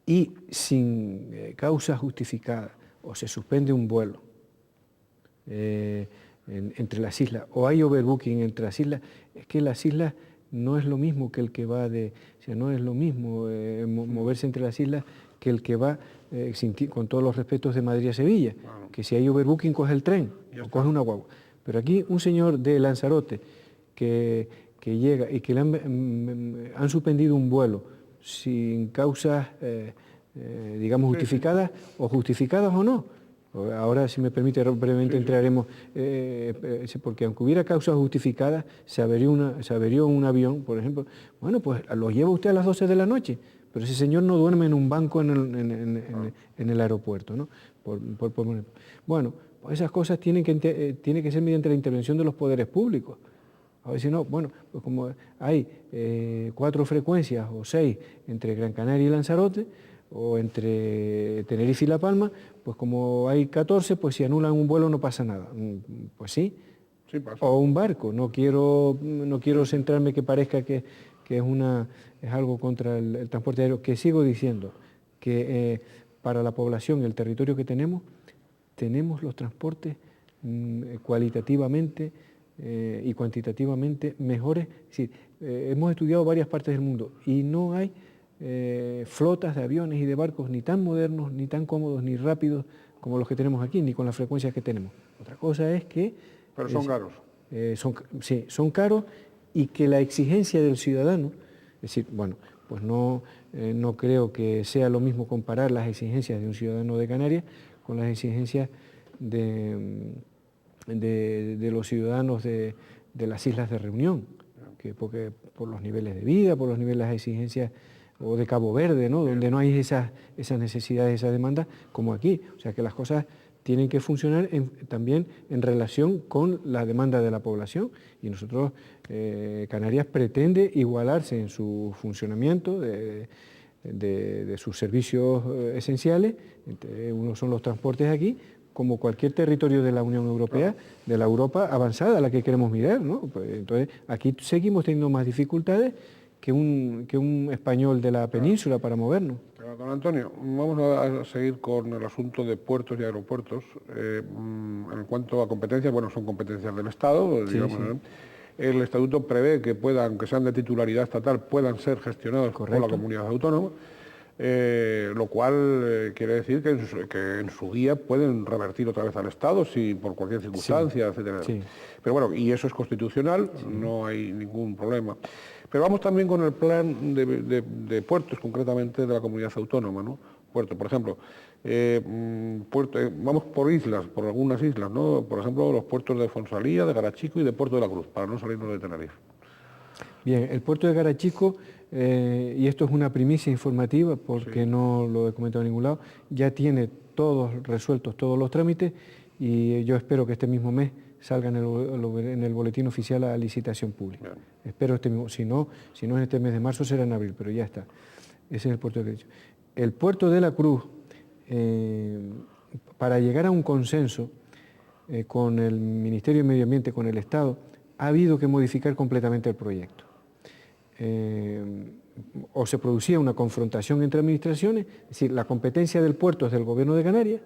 y sin causa justificada o se suspende un vuelo entre las islas o hay overbooking entre las islas, es que las islas no es lo mismo que el que va no es lo mismo moverse entre las islas que el que va, con todos los respetos, de Madrid a Sevilla, que si hay overbooking coge el tren o coge una guagua. Pero aquí un señor de Lanzarote que llega y que le han suspendido un vuelo sin causas, digamos, justificadas o justificadas o no. Ahora, si me permite, brevemente entraremos, porque aunque hubiera causas justificadas, se averió un avión, por ejemplo, bueno, pues lo lleva usted a las 12 de la noche, pero ese señor no duerme en un banco en el aeropuerto, ¿no? Bueno, pues esas cosas tienen que ser mediante la intervención de los poderes públicos. A ver si no, bueno, pues como hay 4 frecuencias o 6 entre Gran Canaria y Lanzarote, o entre Tenerife y La Palma, pues como hay 14, pues si anulan un vuelo no pasa nada. Pues sí. Sí pasa. O un barco. No quiero centrarme que parezca que es algo contra el transporte aéreo, que sigo diciendo que para la población y el territorio que tenemos los transportes cualitativamente y cuantitativamente mejores. Es decir, hemos estudiado varias partes del mundo y no hay flotas de aviones y de barcos ni tan modernos, ni tan cómodos, ni rápidos como los que tenemos aquí, ni con las frecuencias que tenemos. Otra cosa es que... Pero son caros. Sí, son caros, y que la exigencia del ciudadano, es decir, bueno, pues no creo que sea lo mismo comparar las exigencias de un ciudadano de Canarias con las exigencias de los ciudadanos de las islas de Reunión, porque por los niveles de vida, por los niveles de exigencias, o de Cabo Verde, ¿no? Donde no hay esas necesidades, esas demandas, como aquí. O sea que las cosas tienen que funcionar también en relación con la demanda de la población, y nosotros, Canarias pretende igualarse en su funcionamiento de sus servicios esenciales. Uno son los transportes aquí, como cualquier territorio de la Unión Europea, de la Europa avanzada a la que queremos mirar, ¿no? Pues, entonces, aquí seguimos teniendo más dificultades que un español de la península para movernos. Don Antonio, vamos a seguir con el asunto de puertos y aeropuertos. En cuanto a competencias, bueno, son competencias del Estado, digamos, sí. El Estatuto prevé que puedan, aunque sean de titularidad estatal, puedan ser gestionados por la comunidad autónoma, lo cual quiere decir que en su guía pueden revertir otra vez al Estado si por cualquier circunstancia, etcétera. Sí. Pero bueno, y eso es constitucional, no hay ningún problema. Pero vamos también con el plan de puertos, concretamente de la comunidad autónoma, ¿no? Puerto, por ejemplo, vamos por islas, por algunas islas, ¿no? Por ejemplo, los puertos de Fonsalía, de Garachico y de Puerto de la Cruz, para no salirnos de Tenerife. Bien, el puerto de Garachico, y esto es una primicia informativa porque no lo he comentado en ningún lado, ya tiene resueltos todos los trámites, y yo espero que este mismo mes salga en el boletín oficial a licitación pública. Bien. Espero este mismo, si no en este mes de marzo será en abril, pero ya está. Ese es el puerto de Garachico. El puerto de la Cruz, para llegar a un consenso con el Ministerio de Medio Ambiente, con el Estado, ha habido que modificar completamente el proyecto. O se producía una confrontación entre administraciones, es decir, la competencia del puerto es del Gobierno de Canarias,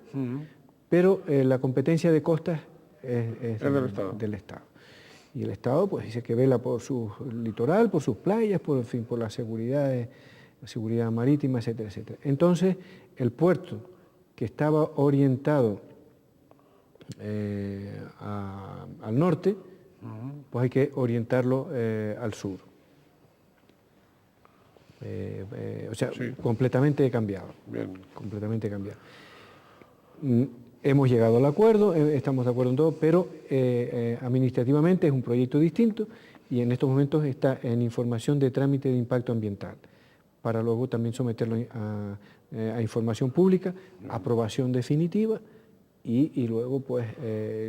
pero la competencia de costas es del Estado. Y el Estado pues dice que vela por su litoral, por sus playas, por la seguridad marítima, etcétera, etcétera. Entonces, el puerto que estaba orientado al norte, pues hay que orientarlo al sur. O sea, completamente cambiado. Bien. Completamente cambiado. Hemos llegado al acuerdo, estamos de acuerdo en todo, pero administrativamente es un proyecto distinto, y en estos momentos está en información de trámite de impacto ambiental, para luego también someterlo a información pública, aprobación definitiva, y luego pues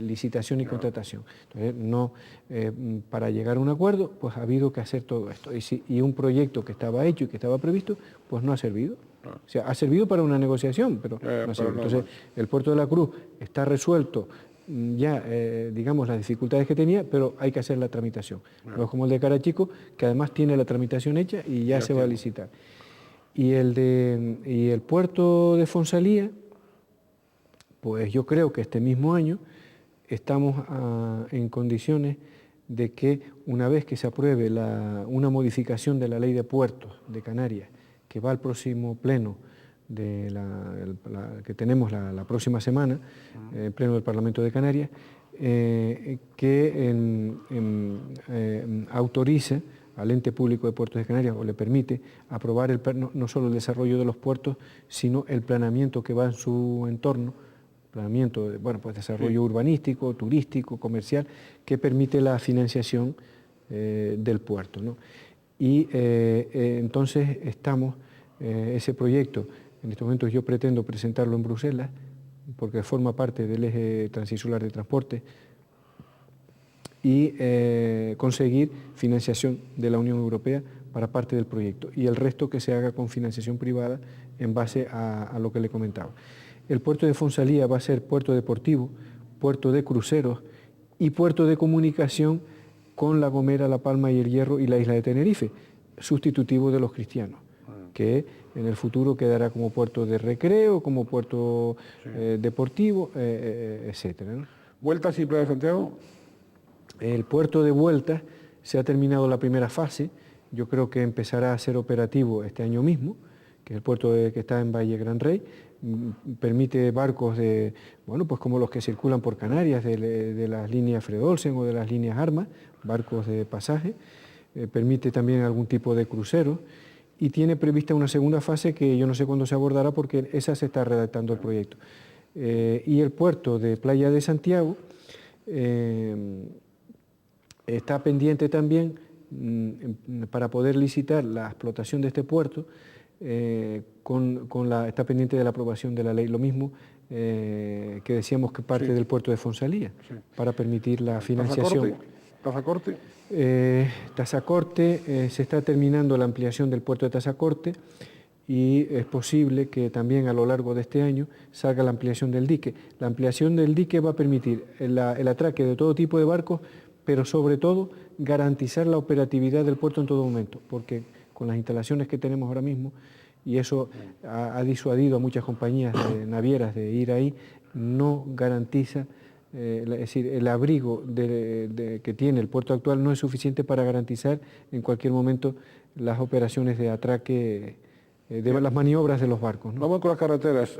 licitación y contratación. Entonces, para llegar a un acuerdo, pues ha habido que hacer todo esto. Y un proyecto que estaba hecho y que estaba previsto, pues no ha servido. O sea, ha servido para una negociación, pero no ha servido. Entonces, el puerto de la Cruz está resuelto ya, digamos, las dificultades que tenía, pero hay que hacer la tramitación. No es como el de Garachico, que además tiene la tramitación hecha y ya se va a licitar. Y el puerto de Fonsalía, pues yo creo que este mismo año estamos en condiciones de que, una vez que se apruebe una modificación de la ley de puertos de Canarias, que va al próximo pleno que tenemos la próxima semana, el pleno del Parlamento de Canarias, que autorice al ente público de Puertos de Canarias, o le permite aprobar no solo el desarrollo de los puertos, sino el planeamiento que va en su entorno, planeamiento de desarrollo urbanístico, turístico, comercial, que permite la financiación del puerto, ¿no? Y entonces estamos, ese proyecto, en estos momentos yo pretendo presentarlo en Bruselas, porque forma parte del eje transinsular de transporte, y conseguir financiación de la Unión Europea para parte del proyecto y el resto que se haga con financiación privada en base a lo que le comentaba. El puerto de Fonsalía va a ser puerto deportivo, puerto de cruceros y puerto de comunicación con La Gomera, La Palma y El Hierro y la isla de Tenerife, sustitutivo de Los Cristianos, que en el futuro quedará como puerto de recreo, como puerto deportivo, etcétera, ¿no? ¿Vueltas y Playa de Santiago? El puerto de Vueltas se ha terminado la primera fase, yo creo que empezará a ser operativo este año mismo, que es el puerto que está en Valle Gran Rey, permite barcos de, bueno, pues como los que circulan por Canarias, de las líneas Fred Olsen o de las líneas Arma, barcos de pasaje, permite también algún tipo de crucero y tiene prevista una segunda fase que yo no sé cuándo se abordará porque esa se está redactando el proyecto. Y el puerto de Playa de Santiago está pendiente también para poder licitar la explotación de este puerto, está pendiente de la aprobación de la ley, lo mismo que decíamos que parte del puerto de Fonsalía, para permitir la financiación. ¿Tazacorte? Tazacorte, se está terminando la ampliación del puerto de Tazacorte y es posible que también a lo largo de este año salga la ampliación del dique. La ampliación del dique va a permitir el atraque de todo tipo de barcos, pero sobre todo garantizar la operatividad del puerto en todo momento, porque con las instalaciones que tenemos ahora mismo, y eso ha disuadido a muchas compañías navieras de ir ahí, no garantiza, es decir, el abrigo que tiene el puerto actual no es suficiente para garantizar en cualquier momento las operaciones de atraque, las maniobras de los barcos, ¿no? Vamos con las carreteras.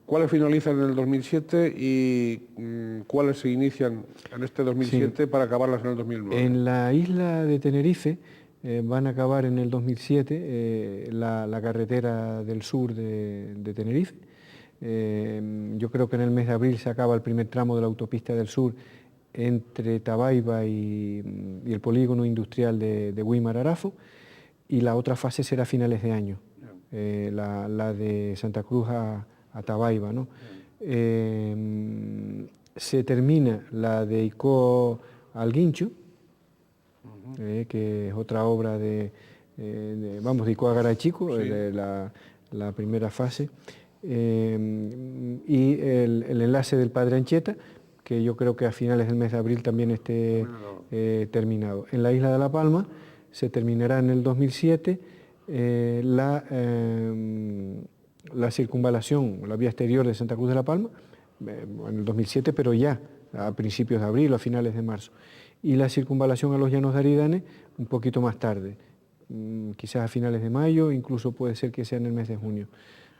¿Cuáles finalizan en el 2007 y cuáles se inician en este 2007 para acabarlas en el 2009? En la isla de Tenerife van a acabar en el 2007 la carretera del sur de Tenerife. Yo creo que en el mes de abril se acaba el primer tramo de la autopista del sur entre Tabaiba y el polígono industrial de Güímar-Arafo, y la otra fase será a finales de año, la de Santa Cruz a Tabaiba, ¿no? Se termina la de Icó al Guincho, que es otra obra de Icó a Garachico, la primera fase, y el enlace del Padre Anchieta, que yo creo que a finales del mes de abril también esté terminado. En la isla de La Palma se terminará en el 2007 la circunvalación, la vía exterior de Santa Cruz de La Palma, en el 2007, pero ya a principios de abril o a finales de marzo. Y la circunvalación a los Llanos de Aridane un poquito más tarde, quizás a finales de mayo, incluso puede ser que sea en el mes de junio.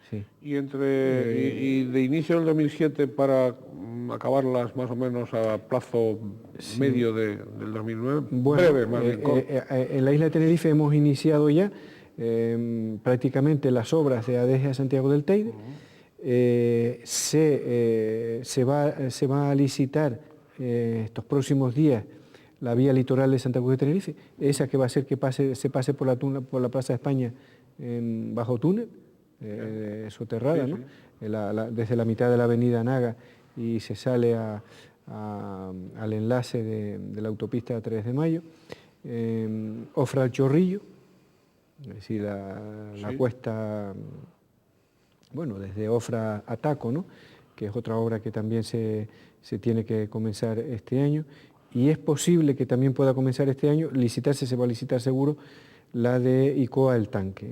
Sí. ¿Y de inicio del 2007 para acabarlas más o menos a plazo medio del 2009? Bueno, breve, más bien. En la isla de Tenerife hemos iniciado ya prácticamente las obras de Adeje a Santiago del Teide. Se va a licitar estos próximos días la vía litoral de Santa Cruz de Tenerife, esa que va a hacer que se pase por la Plaza de España bajo túnel, soterrada, ¿no? Desde la mitad de la avenida Naga y se sale al enlace de la autopista 3 de Mayo, Ofra al Chorrillo, es decir, la cuesta, bueno, desde Ofra a Taco, ¿no? Que es otra obra que también se tiene que comenzar este año, y es posible que también pueda comenzar este año, se va a licitar seguro, la de Icoa el Tanque,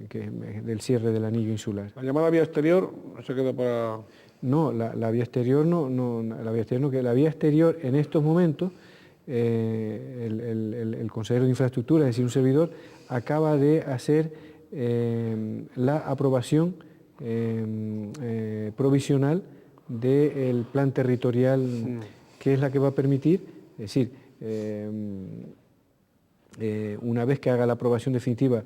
que es del cierre del anillo insular. ¿La llamada vía exterior se queda para...? No, la vía exterior la vía exterior en estos momentos, el consejero de Infraestructura, es decir, un servidor, acaba de hacer la aprobación provisional del plan territorial, que es la que va a permitir, es decir, una vez que haga la aprobación definitiva,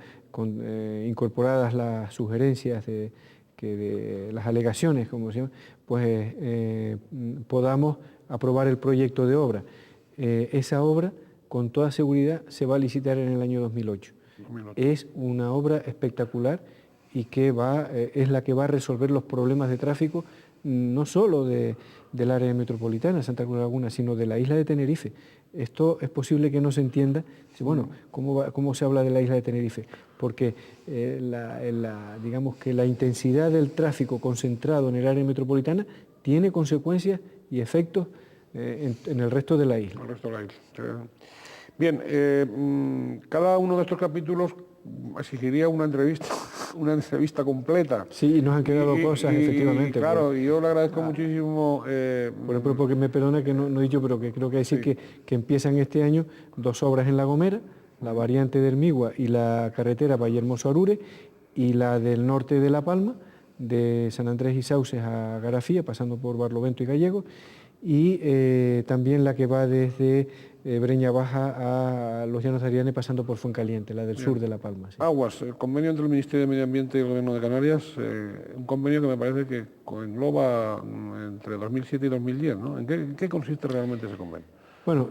incorporadas las sugerencias de las alegaciones, como se llama, pues podamos aprobar el proyecto de obra. Esa obra, con toda seguridad, se va a licitar en el año 2008. Es una obra espectacular y que es la que va a resolver los problemas de tráfico no solo del área metropolitana, Santa Cruz de la Laguna, sino de la isla de Tenerife. Esto es posible que no se entienda. Bueno, ¿cómo se habla de la isla de Tenerife? Porque digamos que la intensidad del tráfico concentrado en el área metropolitana tiene consecuencias y efectos en el resto de la isla. El resto de la isla. Bien, cada uno de estos capítulos exigiría una entrevista completa. Sí, y nos han quedado cosas, efectivamente. Claro, pues, y yo le agradezco muchísimo... por ejemplo, porque me perdona que no he dicho, pero que creo que decir que empiezan este año 2 obras en La Gomera, la variante del Migua y la carretera Vallehermoso-Arure, y la del norte de La Palma, de San Andrés y Sauces a Garafía, pasando por Barlovento y Gallegos, y también la que va desde Breña Baja a Los Llanos de Ariane, pasando por Fuencaliente, la del sur de La Palma. Sí. Aguas, el convenio entre el Ministerio de Medio Ambiente y el Gobierno de Canarias, un convenio que me parece que engloba entre 2007 y 2010, ¿no? ¿En qué consiste realmente ese convenio? Bueno,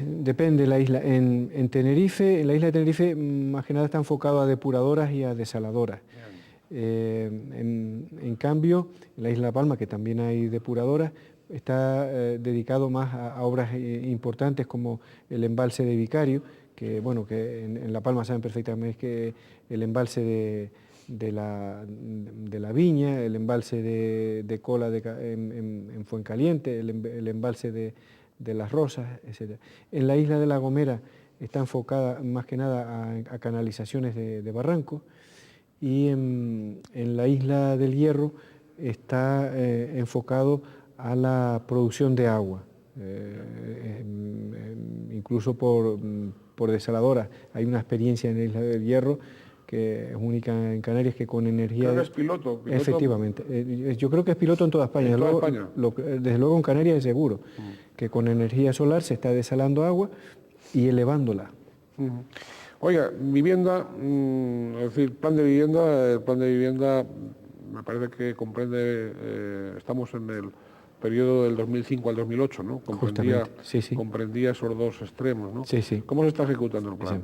depende de la isla. En Tenerife, en la isla de Tenerife, más que nada está enfocado a depuradoras y a desaladoras. En cambio, en la isla de La Palma, que también hay depuradoras, está dedicado más a obras importantes como el embalse de Vicario, que bueno, que en La Palma saben perfectamente que el embalse de la Viña, el embalse de Cola en Fuencaliente, el embalse de Las Rosas, etc. En la isla de La Gomera está enfocada más que nada a canalizaciones de barrancos, y en la isla del Hierro está enfocado a la producción de agua, incluso por desaladoras. Hay una experiencia en la isla del Hierro que es única en Canarias, que con energía... Creo que es piloto. Efectivamente. Yo creo que es piloto en toda España. En toda España. Desde luego en Canarias es seguro, que con energía solar se está desalando agua y elevándola. Oiga, vivienda, es decir, el plan de vivienda me parece que comprende, estamos en el periodo del 2005 al 2008, ¿no? Comprendía esos dos extremos, ¿no? Sí, sí. ¿Cómo se está ejecutando el plan? Sí.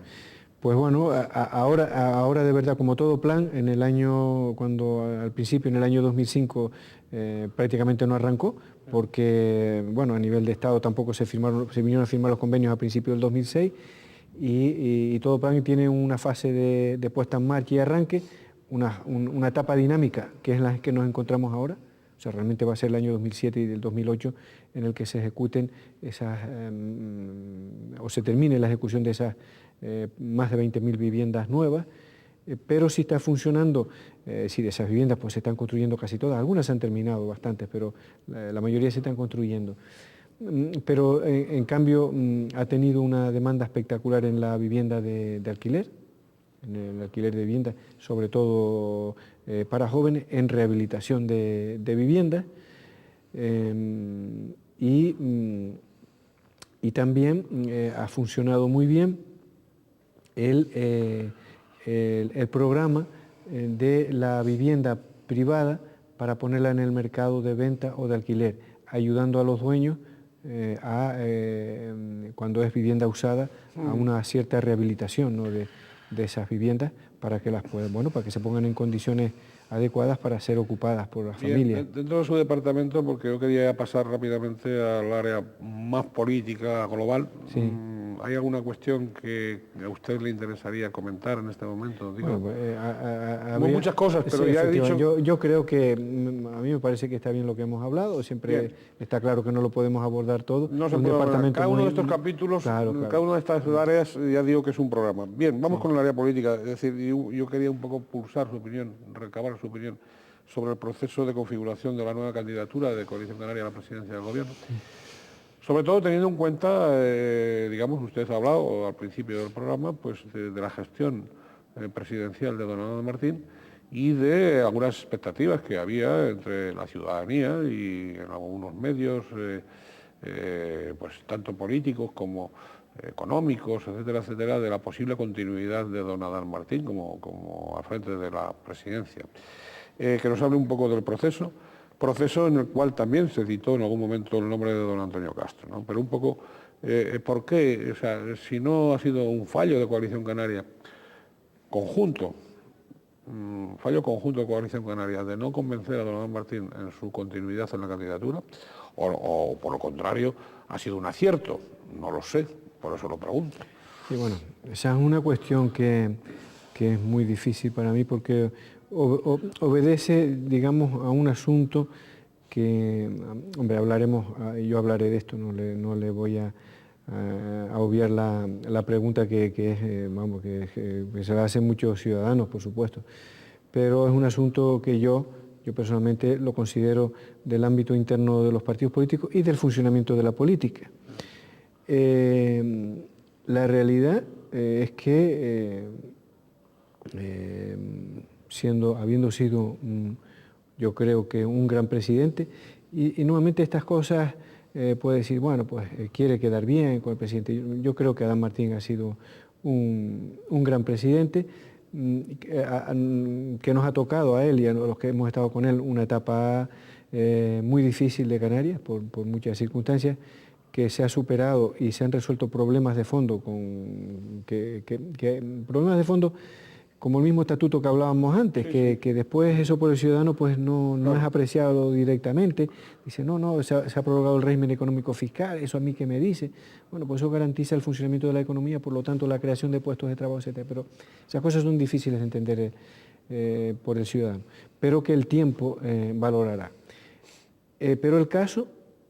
Pues bueno, ahora de verdad, como todo plan, en el año, al principio, en el año 2005, prácticamente no arrancó, porque, bueno, a nivel de Estado tampoco se vinieron a firmar los convenios a principios del 2006, y todo plan tiene una fase de puesta en marcha y arranque, una etapa dinámica, que es la que nos encontramos ahora. O sea, realmente va a ser el año 2007 y el 2008 en el que se ejecuten o se termine la ejecución de esas más de 20.000 viviendas nuevas, pero sí está funcionando, sí, de esas viviendas pues se están construyendo casi todas, algunas se han terminado bastantes, pero la mayoría se están construyendo. Pero en cambio ha tenido una demanda espectacular en la vivienda de alquiler, en el alquiler de viviendas, sobre todo para jóvenes, en rehabilitación de viviendas, y también ha funcionado muy bien el programa de la vivienda privada para ponerla en el mercado de venta o de alquiler, ayudando a los dueños cuando es vivienda usada, a una cierta rehabilitación, ¿no?, de esas viviendas, para que para que se pongan en condiciones adecuadas para ser ocupadas por las familias. Dentro de su departamento, porque yo quería pasar rápidamente al área más política global, sí. ¿Hay alguna cuestión que a usted le interesaría comentar en este momento? Digo, bueno, muchas cosas, pero sí, ya he dicho... Yo creo que a mí me parece que está bien lo que hemos hablado, siempre está claro que no lo podemos abordar todo. No se puede abordar. Cada uno de estos capítulos, cada una de estas áreas, ya digo que es un programa. Bien, vamos con el área política, es decir, yo quería un poco pulsar su opinión, recabar su opinión sobre el proceso de configuración de la nueva candidatura de Coalición Canaria a la presidencia del Gobierno. Sobre todo teniendo en cuenta, digamos, usted ha hablado al principio del programa, pues de la gestión presidencial de don Adán Martín y de algunas expectativas que había entre la ciudadanía y en algunos medios, pues tanto políticos como económicos, etcétera, etcétera, de la posible continuidad de don Adán Martín como al frente de la presidencia. Que nos hable un poco del proceso en el cual también se citó en algún momento el nombre de don Antonio Castro, ¿no? Pero un poco, ¿por qué? O sea, si no ha sido un fallo de Coalición Canaria conjunto, fallo conjunto de Coalición Canaria de no convencer a don Amador Martín en su continuidad en la candidatura, o por lo contrario, ha sido un acierto, no lo sé, por eso lo pregunto. Sí, bueno, esa es una cuestión que es muy difícil para mí porque obedece, digamos, a un asunto que, hombre, yo hablaré de esto, no le voy a obviar la pregunta que se la hacen muchos ciudadanos, por supuesto, pero es un asunto que yo personalmente lo considero del ámbito interno de los partidos políticos y del funcionamiento de la política. La realidad es que habiendo sido, yo creo que un gran presidente, y nuevamente estas cosas puede decir, bueno, pues quiere quedar bien con el presidente. Yo creo que Adán Martín ha sido un gran presidente, que nos ha tocado a él y a los que hemos estado con él una etapa muy difícil de Canarias por muchas circunstancias, que se ha superado y se han resuelto problemas de fondo, problemas de fondo como el mismo estatuto que hablábamos antes, sí. que después eso por el ciudadano pues no es apreciado directamente. Dice, se ha prorrogado el régimen económico fiscal, ¿eso a mí qué me dice? Bueno, pues eso garantiza el funcionamiento de la economía, por lo tanto la creación de puestos de trabajo, etc. Pero esas cosas son difíciles de entender por el ciudadano, pero que el tiempo valorará. Pero el caso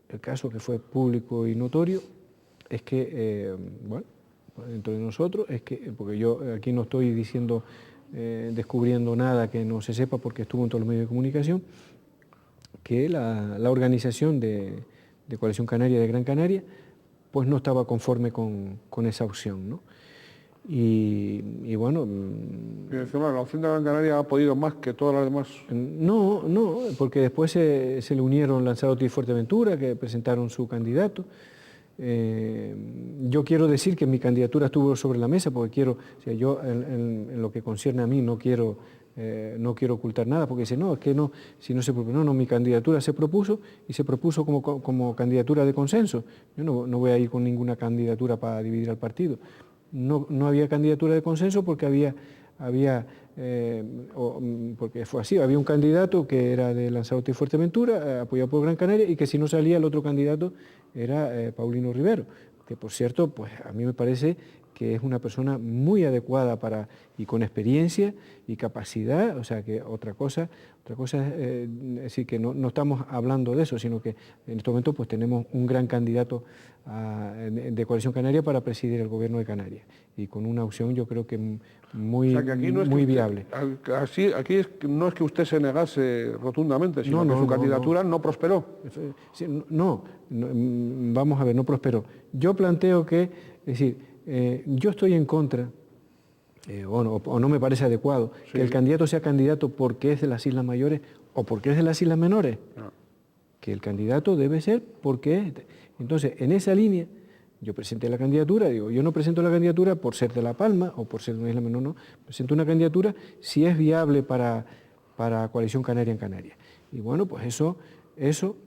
que fue público y notorio es que, dentro de nosotros, porque yo aquí no estoy diciendo, descubriendo nada que no se sepa porque estuvo en todos los medios de comunicación, que la organización de Coalición Canaria de Gran Canaria pues no estaba conforme con esa opción, ¿no? Y bueno... la opción de Gran Canaria ha podido más que todas las demás. No, porque después se le unieron Lanzarote y Fuerteventura, que presentaron su candidato. Yo quiero decir que mi candidatura estuvo sobre la mesa porque yo en lo que concierne a mí no quiero ocultar nada, porque dice, si no se propuso, mi candidatura se propuso y se propuso como candidatura de consenso. Yo no voy a ir con ninguna candidatura para dividir al partido. No había candidatura de consenso porque porque fue así, había un candidato que era de Lanzarote y Fuerteventura, apoyado por Gran Canaria, y que si no salía el otro candidato era Paulino Rivero, que por cierto, pues a mí me parece que es una persona muy adecuada y con experiencia y capacidad, o sea que otra cosa es decir, que no estamos hablando de eso, sino que en este momento pues tenemos un gran candidato de Coalición Canaria para presidir el gobierno de Canarias, y con una opción yo creo que muy viable. Aquí no es que usted se negase rotundamente, sino que su candidatura no prosperó. Vamos a ver, no prosperó. Yo planteo que, es decir, yo estoy en contra, o no me parece adecuado, sí, que el candidato sea candidato porque es de las Islas Mayores o porque es de las Islas Menores. No. Que el candidato debe ser porque es... Entonces, en esa línea, yo presenté la candidatura, yo no presento la candidatura por ser de La Palma o por ser de una isla menor, no. Presento una candidatura si es viable para Coalición Canaria en Canarias. Y bueno, pues eso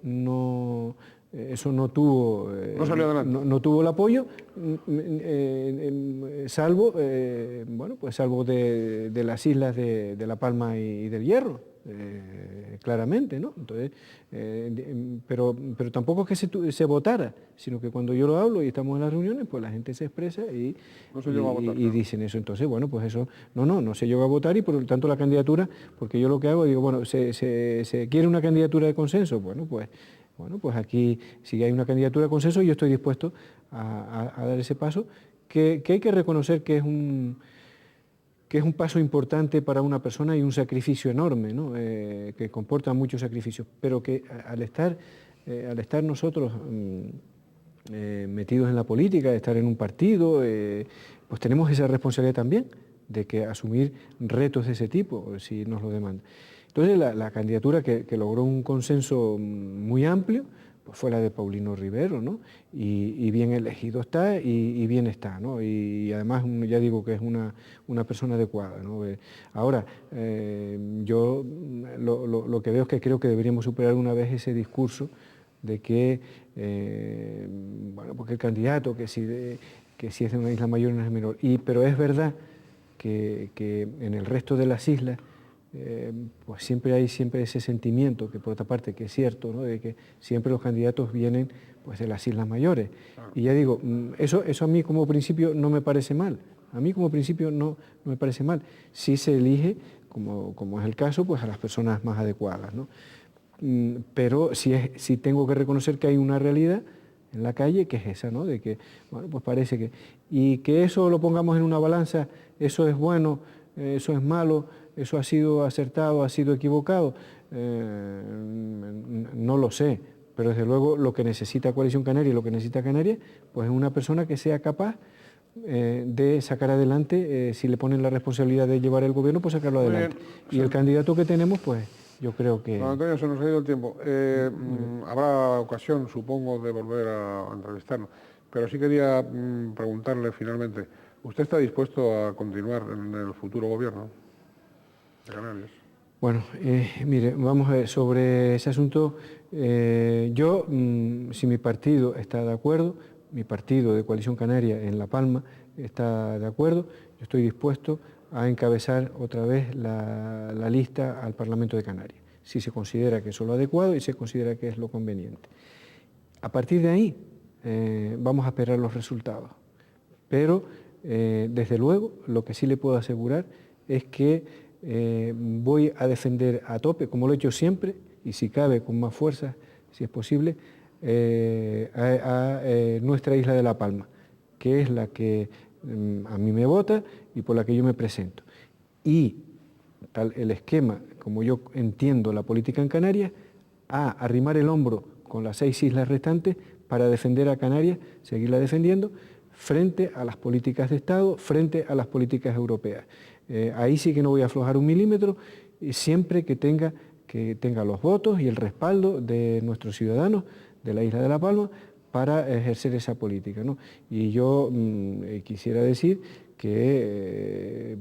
no tuvo, no salió adelante. No tuvo el apoyo, salvo de las islas de La Palma y del Hierro. Claramente, ¿no? Entonces, pero tampoco es que se votara, sino que cuando yo lo hablo y estamos en las reuniones, pues la gente se expresa y dicen eso. Entonces, bueno, pues eso, no se llegó a votar, y por lo tanto la candidatura, porque yo lo que hago, digo, bueno, ¿se quiere una candidatura de consenso? Bueno, pues aquí, si hay una candidatura de consenso, yo estoy dispuesto a dar ese paso, que hay que reconocer que es un paso importante para una persona y un sacrificio enorme, ¿no? Que comporta muchos sacrificios, pero que al estar nosotros metidos en la política, estar en un partido, pues tenemos esa responsabilidad también de que asumir retos de ese tipo, si nos lo demandan. Entonces la candidatura que logró un consenso muy amplio, pues fue la de Paulino Rivero, ¿no? Y bien elegido está y bien está, ¿no? Y además ya digo que es una persona adecuada, ¿no? Ahora, yo lo que veo es que creo que deberíamos superar una vez ese discurso de que, porque el candidato, que si es de una isla mayor o no es menor. Pero es verdad que en el resto de las islas pues siempre hay ese sentimiento, que por otra parte que es cierto, ¿no?, de que siempre los candidatos vienen pues de las Islas Mayores. Y ya digo, eso a mí como principio no me parece mal. A mí como principio no me parece mal. Si se elige, como es el caso, pues a las personas más adecuadas, ¿no? Pero sí tengo que reconocer que hay una realidad en la calle que es esa, ¿no?, de que, bueno, pues parece que... Y que eso lo pongamos en una balanza, eso es bueno, eso es malo, eso ha sido acertado, ha sido equivocado, no lo sé, pero desde luego lo que necesita Coalición Canaria y lo que necesita Canarias, pues es una persona que sea capaz de sacar adelante, si le ponen la responsabilidad de llevar el gobierno, pues sacarlo adelante. Y el candidato que tenemos, pues yo creo que... Don Antonio, se nos ha ido el tiempo. Habrá ocasión, supongo, de volver a entrevistarnos, pero sí quería preguntarle finalmente, ¿usted está dispuesto a continuar en el futuro gobierno de Canarias? Bueno, mire, vamos a ver, sobre ese asunto, yo, si mi partido está de acuerdo, mi partido de Coalición Canaria en La Palma está de acuerdo, yo estoy dispuesto a encabezar otra vez la lista al Parlamento de Canarias, si se considera que eso es lo adecuado y se considera que es lo conveniente. A partir de ahí, vamos a esperar los resultados, pero desde luego lo que sí le puedo asegurar es que voy a defender a tope, como lo he hecho siempre, y si cabe con más fuerza, si es posible, a nuestra isla de La Palma, que es la que a mí me vota y por la que yo me presento. Y tal el esquema, como yo entiendo la política en Canarias, a arrimar el hombro con las 6 islas restantes para defender a Canarias, seguirla defendiendo, frente a las políticas de Estado, frente a las políticas europeas. Ahí sí que no voy a aflojar un milímetro, siempre que tenga los votos y el respaldo de nuestros ciudadanos de la isla de La Palma para ejercer esa política, ¿no? Y yo quisiera decir que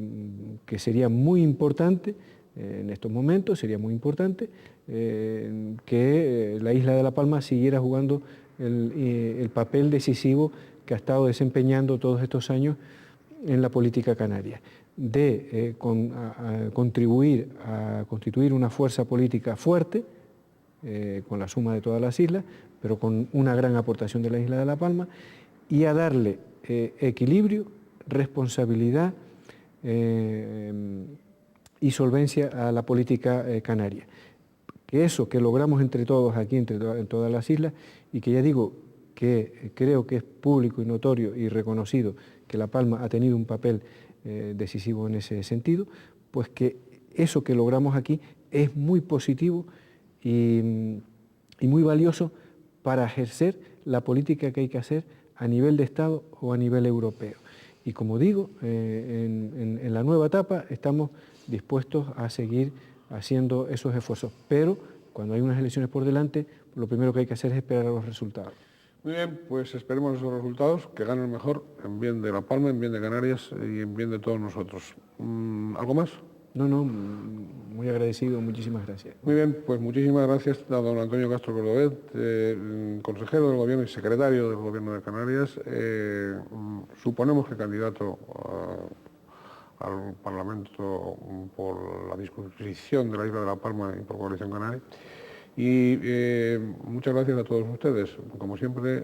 sería muy importante, en estos momentos sería muy importante que la isla de La Palma siguiera jugando el papel decisivo que ha estado desempeñando todos estos años en la política canaria, de contribuir a constituir una fuerza política fuerte, con la suma de todas las islas, pero con una gran aportación de la isla de La Palma, y a darle equilibrio, responsabilidad y solvencia a la política canaria. Que eso que logramos entre todos aquí, en todas las islas, y que ya digo que creo que es público y notorio y reconocido que La Palma ha tenido un papel decisivo en ese sentido, pues que eso que logramos aquí es muy positivo y muy valioso para ejercer la política que hay que hacer a nivel de Estado o a nivel europeo. Y como digo, en la nueva etapa estamos dispuestos a seguir haciendo esos esfuerzos, pero cuando hay unas elecciones por delante, lo primero que hay que hacer es esperar a los resultados. Muy bien, pues esperemos esos resultados, que ganen mejor, en bien de La Palma, en bien de Canarias y en bien de todos nosotros. ¿Algo más? No, muy agradecido, muchísimas gracias. Muy bien, pues muchísimas gracias a don Antonio Castro Cordobés, consejero del Gobierno y secretario del Gobierno de Canarias. Suponemos que candidato al Parlamento por la disposición de la isla de La Palma y por Coalición Canaria. Y muchas gracias a todos ustedes. Como siempre,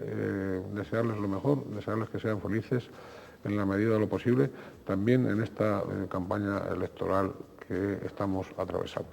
desearles lo mejor, desearles que sean felices en la medida de lo posible, también en esta campaña electoral que estamos atravesando.